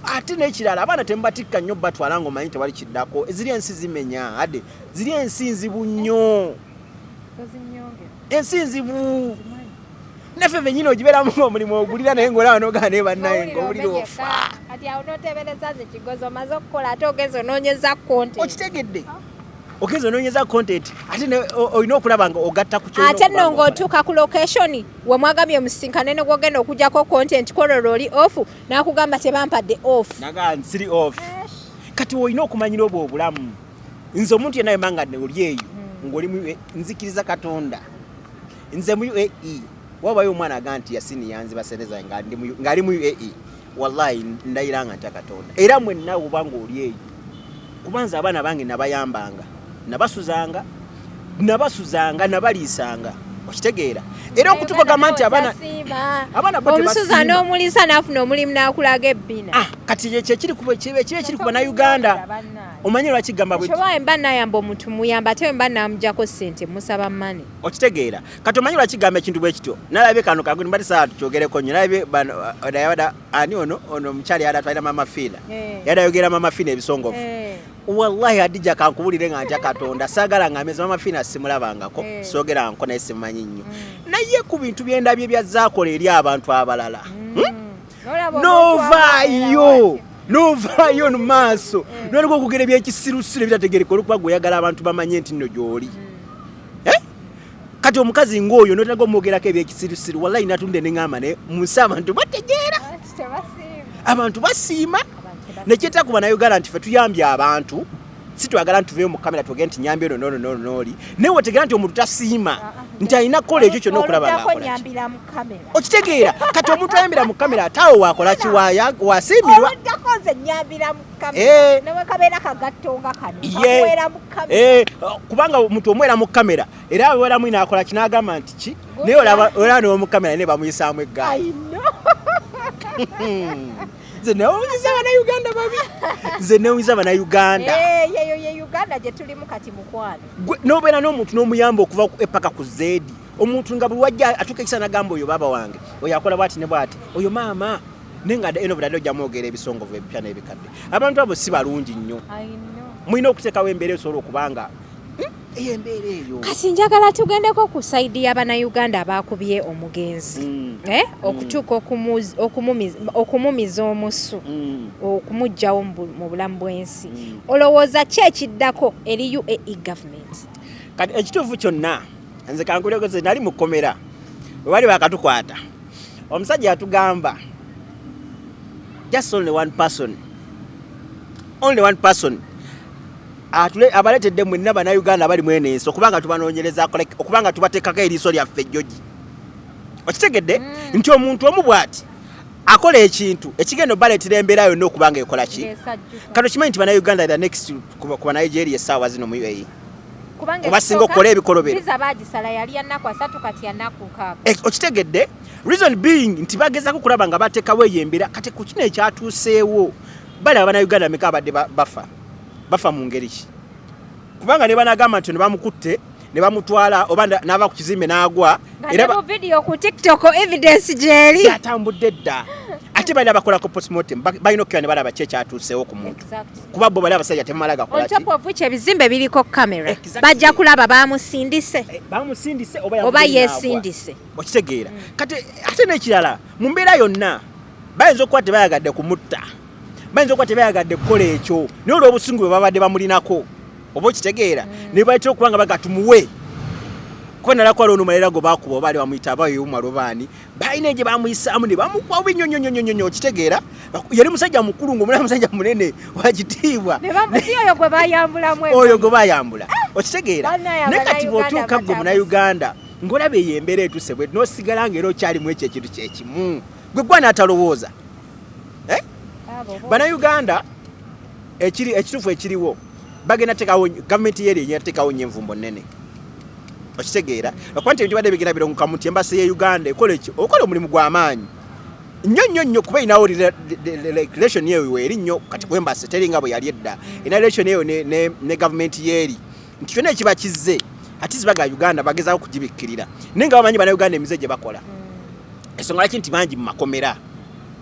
ate n'ekirala abaana temubatikka nnyo batwala ng'omanyi tewali kiddako ziri ensi zimenya adde ziri ensi nzibu nnyo ensi nzibu naffe bennyini ogibeeramu ng'omulimu ogulira naye ng'olaba n'ogaa naye bannaye ng'obulira ofa kati awo n'oteebereza ze kigozi omaze okukola ate ogeze onoonyeza content okitegedde ogeze onoonyeza content ate olina okulaba nga ogatta ku ate nno ng'otuuka ku location we mwagambye omusinkane ne gwogenda okugjako content kololo oli off n'akugamba tebampadde off naga nsiri off kati olina okumanyira obwo obulamu nze omuntu yenna yemanga oli eyo ng'oli nzikiriza Katonda nze mu UAE wabayo omwana aga nti Yasin yanziba ssente zange ng'ali mu UAE wallahi ndayira nga ntya Katonda era mwenna oba ng'oli eyo kubanza abaana bange nabayambanga nabasuzanga nabaliisanga okitegeera era okutubagamba nti abaana omusuza n'omulisa n'afuna omulimu n'akulaga ebbina kati kyekiri ku bannayuganda omanyi lwakigamba bwe kyobawe mba nayamba omuntu muyamba ate mba namugjako ssente musaba mane okitegeera kati omanyi lwakigamba ekintu bwe kityo nalabye kano kaguni mbali saa tukyogereko nnyo nalabye yabada ani ono omukyali yada twalina mama fiina yada yogera mama fiina ebisongovu wallahi adija kankubulire nga ntya Katonda saagala nga ameze mama fiina simulabangako soogera nko naye simumanyi nnyo naye ku bintu byendabye byazaakola eri abantu abalala novaayo mu maaso noleka okugera ebyekisirusiru ebitategereka olwokuba gweyagala abantu bamanye nti nno gy'oli kati omukazi ng'oyo notaga omwogerako ebyekisirusiru wallahi natunde neŋŋamba naye munsi abantu bategeera abantu basiima nekyeta ku bannayuganda nti ffe tuyambye abantu si twagala nti tuveeyo mu kamera twogere nti nyambye ono nooli naye wetegera nti omuntu tasiima nti alina kukola ekyo kyonna okulaba ng'akola okitegeera kati omuntu ayambira mu kamera ate awo waakola ki wasiimirwa nze nnyambira mu kamera nawe kabeera kagatto nga kano kakwera mu kamera kubanga omuntu omwera mu kamera era aweramu inaakola kinagamba nti ki naye olaba ne mu kamera ne bamuyisaamu eggaali nze newunyisa bannayuganda babi nze newunyisa bannayuganda yeyo ye Uganda gye tulimu kati mukwano n'obeera n'omuntu n'omuyamba okuva epaka ku zeedi omuntu nga buli wajja atuuka ekisa nagamba oyo baaba wange oyo akola bwati ne bwati oyo maama naye nga eno budadde ojja mwogera ebisongovu ebipya n'ebikadde abantu abo si balungi nnyo mulina okuteekawo embeera esobola okubanga eyo embeera eyo kasi njagala tugendeko ku sayidi y'abannayuganda abaakubye omugenzi okutuuka okumumiza omusu okumuggyawo mu bulamu bw'ensi olowooza ki ekiddako eri UAE government kati ekituufu kyonna nze kankulekoze nali mu kkomera bwe bali bakatukwata omusajja yatugamba just only one person abaletedde mwenna bannayuganda bali mwene ensi okubanga tubanoonyereza okubanga tubateekako eriiso lyaffe ejjogi okitegedde nti omuntu omu bw'ati akola ekintu ekigenda obaletera embeera yonna okubanga ekola ki kati okimanyi nti bannayuganda the next ku banigeria essaawa zino mu UAE kubasinga okukola ebikolobero okitegedde reason being nti bagezaako kulaba nga bateekawo eyo embeera kati ku kino ekyatuuseewo bali abannayuganda meka abadde bafa mu ngeri ki kubanga ne banagamba nti ne bamukutte ne bamutwala oba n'ava ku kizimbe n'agwa era video ku TikTok evidence gyeri yatambudde dda ate bali abakolako postmortem balina okukira ne balaba ki ekyatuuseewo ku muntu kuba bo bali abasajja temala gakola ki on top of which ebizimbe biriko kamera bajja kulaba bamusindise oba yesindise okitegeera kati ate n'ekirala mu mbeera yonna bayinza okuba tebayagadde kumutta bayinza okuba tebayagadde kukola ekyo naye olw'obusungu bwe babadde bamulinako oba okitegeera ne baletera okubanga bagatumuwe kuba nalakwala onumalera go bakuba oba ali bamuyita abayo omalobaani balina gye bamuyisaamu ne bamukuba obi nnyonyonyonyonyo okitegeera yali musajja mukulu ng'omulala musajja munene wakitiibwa oyo gwe bayambula okitegeera naye kati bw'otuuka gwe munayuganda ng'olaba eyo embeera etuuse bwe n'osigala ng'era okyalimu ekyo ekintu kyekimu gwe gwana atalowooza bannayuganda ekituufu ekiriwo bagenda teekawo gavumenti yeeri enyina teekawo nnyo envumbo nnene okitegeera okuba nti ebintu badde bigenda birongoka mu nti embasi ye Uganda okola omulimu gw'amaanyi nnyo kuba erinawo relation yeeyo eri nnyo kati ku embasi teringa bwe yali edda erina relation yeeyo ne gavumenti yeeri nti kyonna ekiba kizze ate zibaga Uganda bagezaako kugibikkirira naye nga bamanyi bannayuganda emize gye bakola ensonga laki nti bangi mu makomera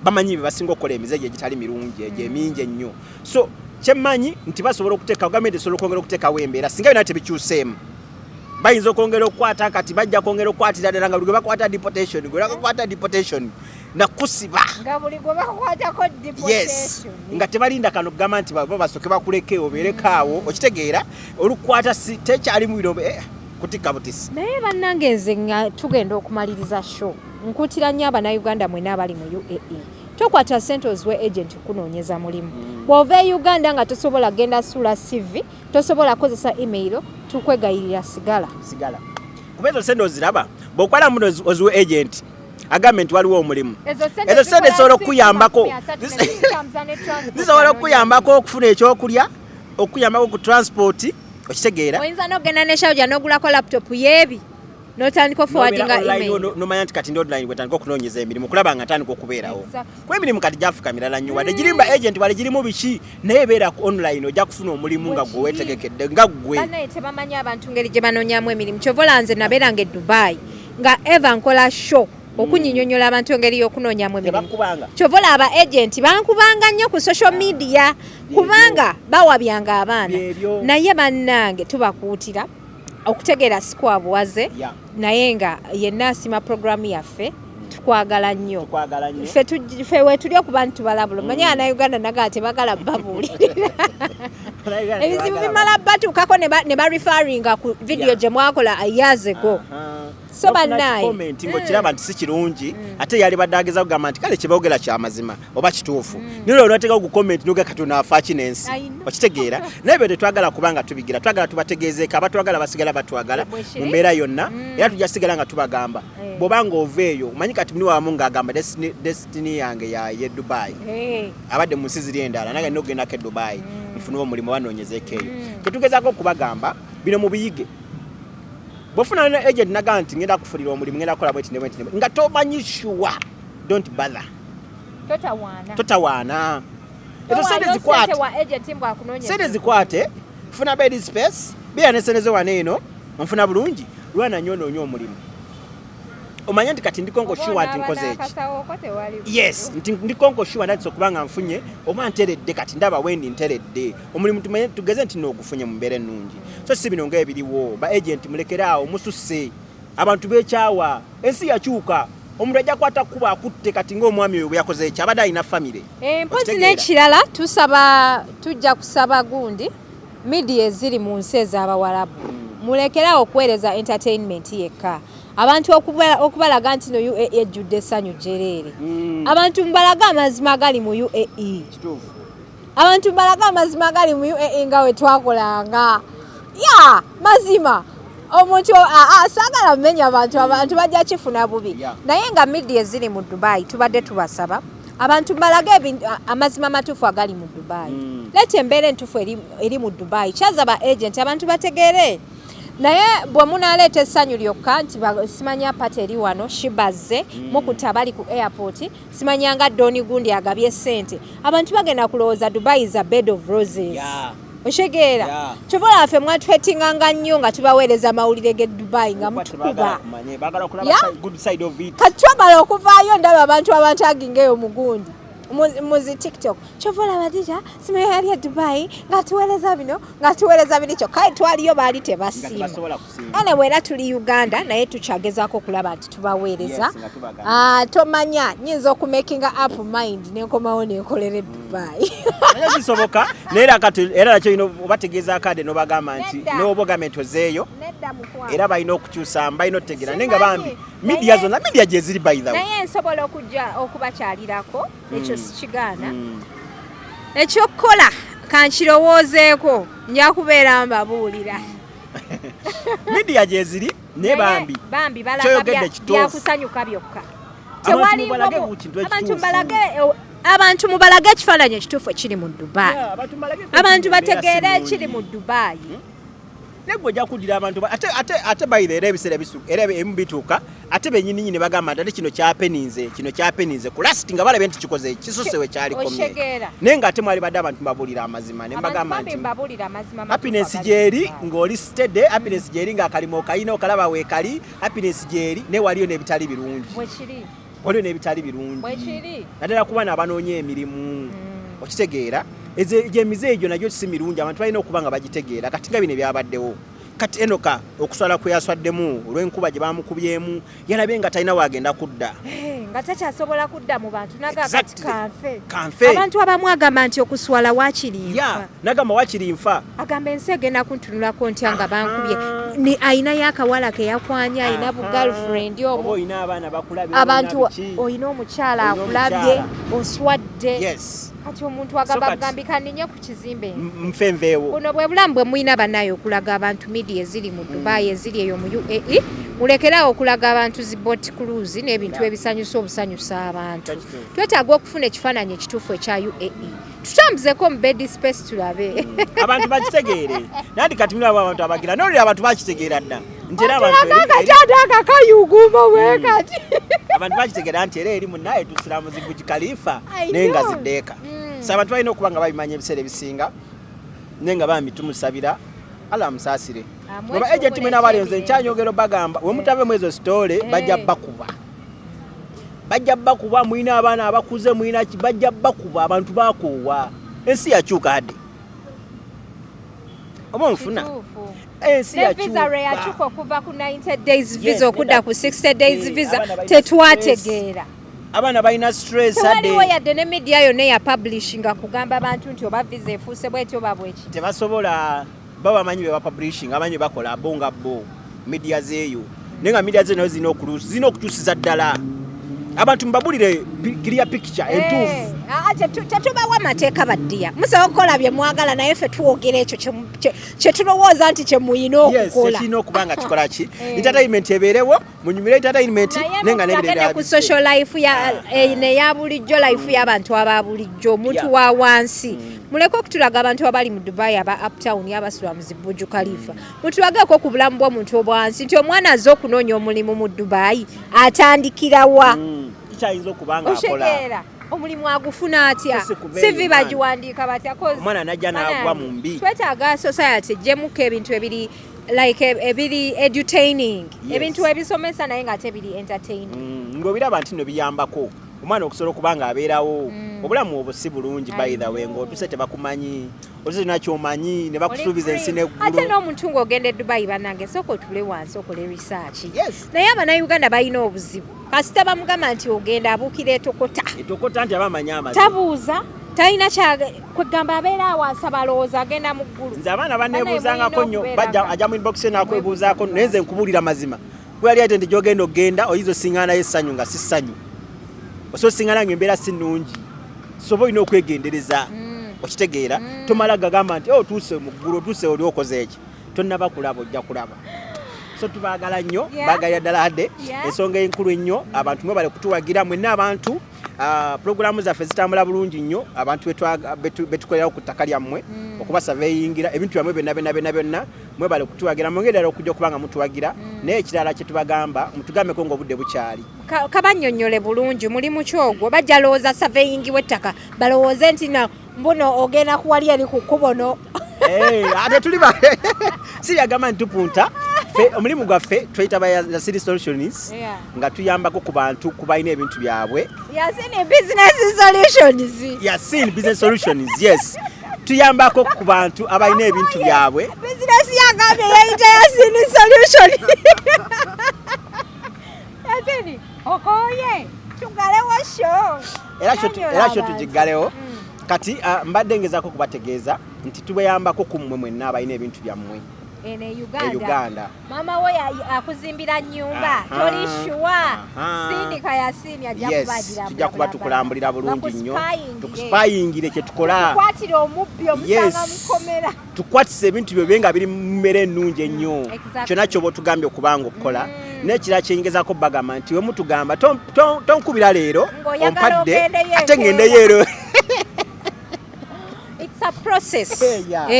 bamanyi basinga okukola emize gye gitali mirungi egyo emingi ennyo so kyemmanyi nti basobola okuteeka gavumenti esobola okwongera okuteekawo embeera singa byonna tebikyuseemu bayinza okwongera okukwata kati bajja kwongera okukwatira ddala nga buli gwe bakwata deportation nakusiba yes nga tebalinda kano kugamba nti babasoke bakuleke obeerekaawo okitegeera olukwata tekyali mu biro kutikka butisi naye bannange nze nga tugenda okumaliriza show nkutira nnyo abannayuganda mwena abali mu UAE tokwata ssente oziwe agent kunoonyeza mulimu bw'ova e Uganda nga tosobola genda sula CV tosobola kozesa email tukwegayirira sigala kuba ezo ssente oziraba bw'okwala muno oziwe agent agambe nti waliwo omulimu ezo ssente zisobola okuyambako zisobola okuyambako okufuna ekyokulya okuyambako ku transport okitegeera oyinza n'ogenda ne shawuja n'ogulako laptop yeebi n'otandika forwardinga email nomanya nti kati ndi online bwetandika okunoonyeza emirimu kulaba nga ntandika okubeerawo kuba emirimu kati gyafuuka mirala nnyo wadde girimba agent wale girimu biki naye ebeera online ojja kufuna omulimu nga gwe weetegekedde nga gwe bannaye tebamanyi abantu ngeri gye banoonyamu emirimu kyovola nze nabeeranga e Dubai nga eva nkola show okunyinyonyola abantu engeri y'okunoonyamu emirimu kyovola aba agent bankubanga nnyo ku social media kubanga bawabyanga abaana naye bannange tubakuutira okutegeera sikwabuwaze naye nga yenna asima programu yaffe tukwagala nnyo ffe wetuli okuba ntitubalabula manye Abannayuganda nagaa tebagala babuulirira ebizibu bimala batuukako ne barefaringa ku video gye mwakola years ago so bannaye comment ng'okiraba nti si kirungi ate yali badde ageza kugamba nti kale kye boogera kya mazima oba kituufu naye olwo n'oteeka ku comment n'oga katonda afa kinensi okitegeera naye byo tetwagala kubanga tubigira twagala tubategeezeeko abatwagala basigala batwagala mu mbeera yonna era tujja sigala nga tubagamba bw'obanga ova eyo omanyi kati muni wamu ng'agamba destiny yange ye Dubai abadde mu nsi ziri endala nange nina okugendako e Dubai nfune omulimu banoonyezeeko eyo tetugezaako okubagamba bino mubiyige bw'ofuna ne agent naga nti ngenda kufulira omulimu ngenda kukola bweti nga tomanyi sure don't bother totawaana ezo sente zikwate funa bed space bia nesenezo waneeno nfuna bulungi lwana nyono omulimu omanya nti kati ndikonko sure nti nkoze eki yes nti ndikonko sure ndati okubanga nfunye oba nteredde kati ndaba wendi nteredde omulimu tumenye tugeze nti n'ogufunye mu mbeera ennungi so si bino ng'ebiriwo ba agent mulekeraawo mususse abantu beekyawa ensi yakyuka omuntu ajja kwata kuba akutte kati ng'omwami oyo bwe yakoze eki abadde alina famire mpozi n'ekirala tujja kusaba gundi media eziri mu nsi ez'abawalabu mulekeraawo okuweereza entertainment yekka abantu okubalaga nti no UAE ejjudde essanyu jereere abantu mbalaga amazima agali mu UAE abantu mbalaga amazima agali mu UAE nga we twakolanga ya mazima omuntu saagala mmenya abantu bajja kifuna bubi naye nga media eziri mu Dubai tubadde tubasaba abantu mbalaga amazima matuufu agali mu Dubai lete embeera entuufu eri mu Dubai kyaza ba agent abantu bategeere naye bwe munaleeta essanyu lyokka nti simanya pati eri wano shibazze mukuta bali ku airport simanya nga Doni gundi agabye ssente abantu bagenda kulowooza Dubai is a bed of roses oshegeera kyobola waffe mwatwetinganga nnyo nga tubaweereza amawulire g'e Dubai nga mutukuba kati twamala okuvaayo ndaba abantu abantagingeeyo mugundi muzi TikTok chovola badija simanya yali ya Dubai ngatuweleza bino kyo kale twaliyo baali tebasima ane bwera tuli Uganda naye tukyagezako kulaba nti tubaweereza tomanya nyinza okumakinga up mind nenkomawo nenkolera Dubai kisoboka era nakyo ino obategeeza akade nobagamba nti n'obogamento zeeyo era balina okukyusa balina otutegeera naye nga bambi media zonna media gye ziri by the way naye nsobola okubakyalirako ekyo sikigaana ekyokukola kankirowoozeeko nja kubeera mbabuulira media gye ziri naye bambi byakusanyuka byokka abantu mubalage ekifaananyi ekituufu ekiri mu Dubai abantu bategeere ekiri mu Dubai negwe ojja kuddira abantu ate bayira era ebiseera era emu bituuka ate bennyini ne bagamba nti ate kino kyapeninze ku lasti nga balabe nti kikoze kisuse we kyalikomye naye nga ate mwali badde abantu mbabuulira amazima ne mbagamba nti happiness gyeri ng'oli steady happiness gyeri ng'akalimo okayina okalaba weekali happiness gyeri naye waliyo n'ebitali birungi waliyo n'ebitali birungi naddala kuba n'abanoonya emirimu okitegeera gyemize egyo nagyo si mirungi abantu balina okuba nga bagitegeera kati nga bino byabaddewo kati enoka okuswala kwe yaswaddemu olw'enkuba gye bamukubyemu yalabe nga talina waagenda kudda nga takyasobola kudda mu bantu nagakati kanfe abantu abamu agamba nti okuswala wakirinfa nagamba wakirinfa agamba ensi egenda kuntunulako ntya nga bankubye ayinayo akawala ke yakwanya ayina bu girlfriend omu oyina abaana bakulabye abantu oyina omukyala akulabye oswadde kati omuntu agamba kugambika ninye ku kizimbe nfenveewo buno bwe bulamu bwe muyina bannayo okulaga abantu media eziri mu Dubai eziri eyo mu UAE mulekerawo okulaga abantu zi boat cruise n'ebintu ebisanyusa obusanyusa abantu twetaaga okufuna ekifaananyi ekituufu ekya UAE tutambuzeko mu bed space tulabe abantu bakitegeere nandi kati mulaba abantu abagira n'olira abantu bakitegeera dda nti era akakayuguma bwe kati abantu bakitegeera nti era eri munnaye tusiramuzi Burj Khalifa naye nga ziddeeka so abantu balina okuba nga babimanya ebiseera ebisinga naye nga bambi tumusabira ala musaasire oba agent mwena abalionze nkyanyogero bagamba we mutave ezo sitole bajja bakuba mwina abaana abakuze mwina bajja bakuba abantu bakoowa ensi yakyuka hadde oba nfuna ensi yakyuka okuva ku 90 days visa okudda ku 60 days visa tetwategeera abaana balina stress waliwo yadde ne media yonna ya publishinga kugamba abantu nti oba visa efuuse bwetyo oba bweki tebasobola baba manyi be bapublishing amanyi bakola bo nga bo media zeeyo nenga media zino zino okutusiza ddala abantu mbabulire clear picture entuufu tetubawa amateeka baddiya musobola okukola bye mwagala naye ffe tuwogera ekyo kye tulowooza nti kye muyina okukola kirina okuba nga kikola ki entertainment ebeerewo munyumire entertainment nenga nebiragende ku social life neya bulijjo life y'abantu aba bulijjo omuntu wa wansi muleke okutulaga abantu abali mu Dubai aba uptown abasula mu Burj Khalifa mutulageko ku bulamu bw'omuntu obwansi nti omwana azze okunoonya omulimu mu Dubai atandikirawa kyayinza okubanga akola omulimu agufuna atya sivi bagiwandiika batya omwana najja n'agwa mu mbi twetaaga society ejjemuko ebintu ebiri ebiri edutaining ebintu ebisomesa naye nga tebiri entertaining ng'obiraba nti no biyambako omwana okusobola okuba nga abeerawo obulamu obwo si bulungi by the way ng'otuse tebakumanyi otuse nakyomanyi ne bakusuubiza ensi n'eggulu ate n'omuntu ng'ogenda e Dubai bannange sooka otule wansi okole research naye abannayuganda balina obuzibu kasita bamugamba nti ogenda abuukira etokota nti abamanyi amaze tabuuza talina kwegamba abeera awansi balowooza agenda mu ggulu nze abaana baneebuuzangako nnyo bajja ajja mu inbox nakwebuuzaako naye nze nkubuulira mazima bwe yali ate nti gy'ogenda ogenda oyiza osiŋŋaana naye essanyu nga si ssanyu osobola osiŋŋaana ng'embeera si nnungi soba olina okwegendereza okitegeera tomala gagamba nti otuuse mu ggulu otuuse oli okoze eki tonnaba kulaba ojja kulaba so tubaagala nnyo baagalira ddala adde ensonga enkulu ennyo abantu mwe bali kutuwagira mwenna abantu programu zaffe zitambula bulungi nnyo abantu betukolerawo ku ttaka lyammwe okuba surveyingira ebintu byammwe byonna mwe bali kutuwagira mwongedera okujja okubanga mutuwagira naye ekirala kye tubagamba mutugambeko ng'obudde bukyali kabannyonnyole bulungi mulimu kyogwo bajja lowooza surveyingi w'ettaka balowooze nti mbuno ogenda kuwali eri ku kkubo no ate tuli siyagamba nti tupunta omulimu gwaffe tweyita ba Yasin Solutions nga tuyambako ku bantu kubalina ebintu byabwe Yasin Business Solutions yes tuyambako ku bantu abalina ebintu byabwe business yangambe yeyita Yasin Solution Yasin okoye tugalewo show era show tugigalewo kati mbadde ngezako kubategeeza nti tubeyambako ku mmwe mwenna abalina ebintu byammwe Uganda. Mama we akuzimbira nyumba toli shuwa sindika Yasin ajja kubagira tujja kuba tukulambulira bulungi nnyo tukuspayingire kye tukola tukwatire omubbi omusanga mukomera tukwatise ebintu byo benga biri mmere nnungi ennyo kyonna kyoba otugambye okubanga okukola n'ekira kyengezako bagamba nti we mutugamba tonkubira leero ompadde ate ngendeyo it's a process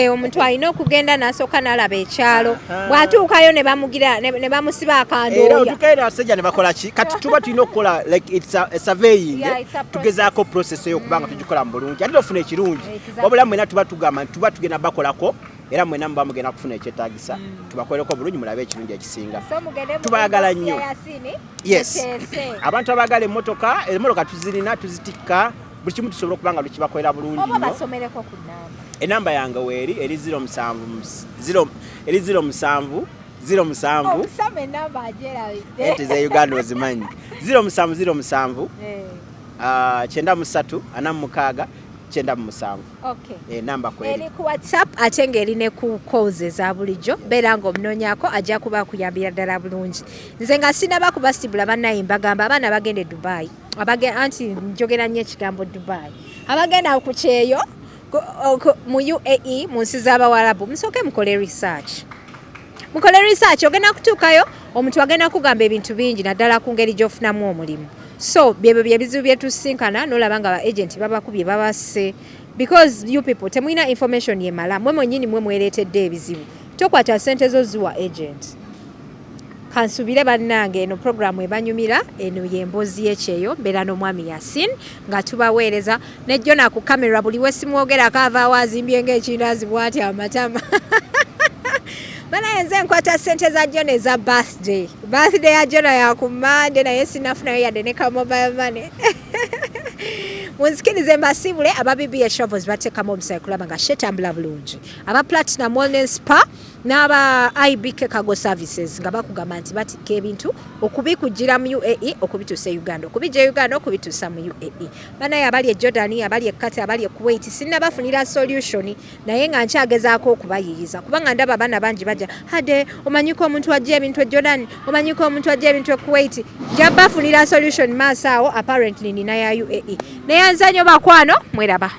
omuntu alina okugenda n'asooka n'alaba ekyalo bw'atuukayo ne bamugira ne bamusiba akandooya era otukayo abasajja ne bakola ki kati tuba tulina okukola like it's a surveying tugezaako process eyo okubanga tugikola mu bulungi ate tofuna ekirungi wabula mwena tuba tugamba nti tuba tugenda bakolako era mwena muba mugenda kufuna ekyetaagisa tubakolereko bulungi mulabe ekirungi ekisinga tubaagala nnyo yes abantu abaagala emmotoka tuzirina tuzitikka buli kimu tusobola okubanga lukibakolera bulungi nnyo enamba yange weeri eri 0707 enti ze Uganda ozimanyi 0707 93 46 97 enamba kweri eri ku WhatsApp ate ng'eri ne ku calls eza bulijjo beera ng'omunoonyaako ajja kuba akuyambira ddala bulungi nze nga sinaba kubasibula bannaye mbagamba abaana bagenda e Dubai anti njogera nnyo ekigambo Dubai abagenda ku kyeyo mu UAE mu nsi z'Abawarabu musooke mukole research ogenda kutuukayo omuntu agenda kugamba ebintu bingi naddala ku ngeri gy'ofunamu omulimu so byebyo byebizibu byetusinkana n'olaba nga ba agent babakubye babasse because you people temulina information yemala mwe mwennyini mwe mwereetedde ebizibu tokwata ssente zo ziwa agent kansubire bannange eno programu ebanyumira eno y'emboozi y'ekyeyo mbeera n'omwami Yasin nga tubaweereza nejjo naku kamera buli wesimwogerako avaawo azimbye ng'ekindazi bw'ati amatama bana nze nkwata ssente za John eza birthday ya John yakumande naye sinafunayo yadde ne ka mobile money munzikirize mbasiibule aba BBS Travels bateekamu omusayi kulaba nga shetambula bulungi aba Platinum Wellness Spa n'aba IBK Cargo Services nga bakugamba nti batikka ebintu okubikugira mu UAE okubituusa Uganda okubijja Uganda okubituusa mu UAE. Banaye abali e Jordan abali e Ekate abali e Kuwait sinnabafunira solution naye nga nkyagezaako okubayiyiza kubanga ndaba abaana bangi bajja hade omanyiko omuntu ajja ebintu e Jordan omanyiko omuntu ajja ebintu e Kuwait jabafunira solution maaso awo apparently nina ya UAE naye nzanyo Bakwano mweraba.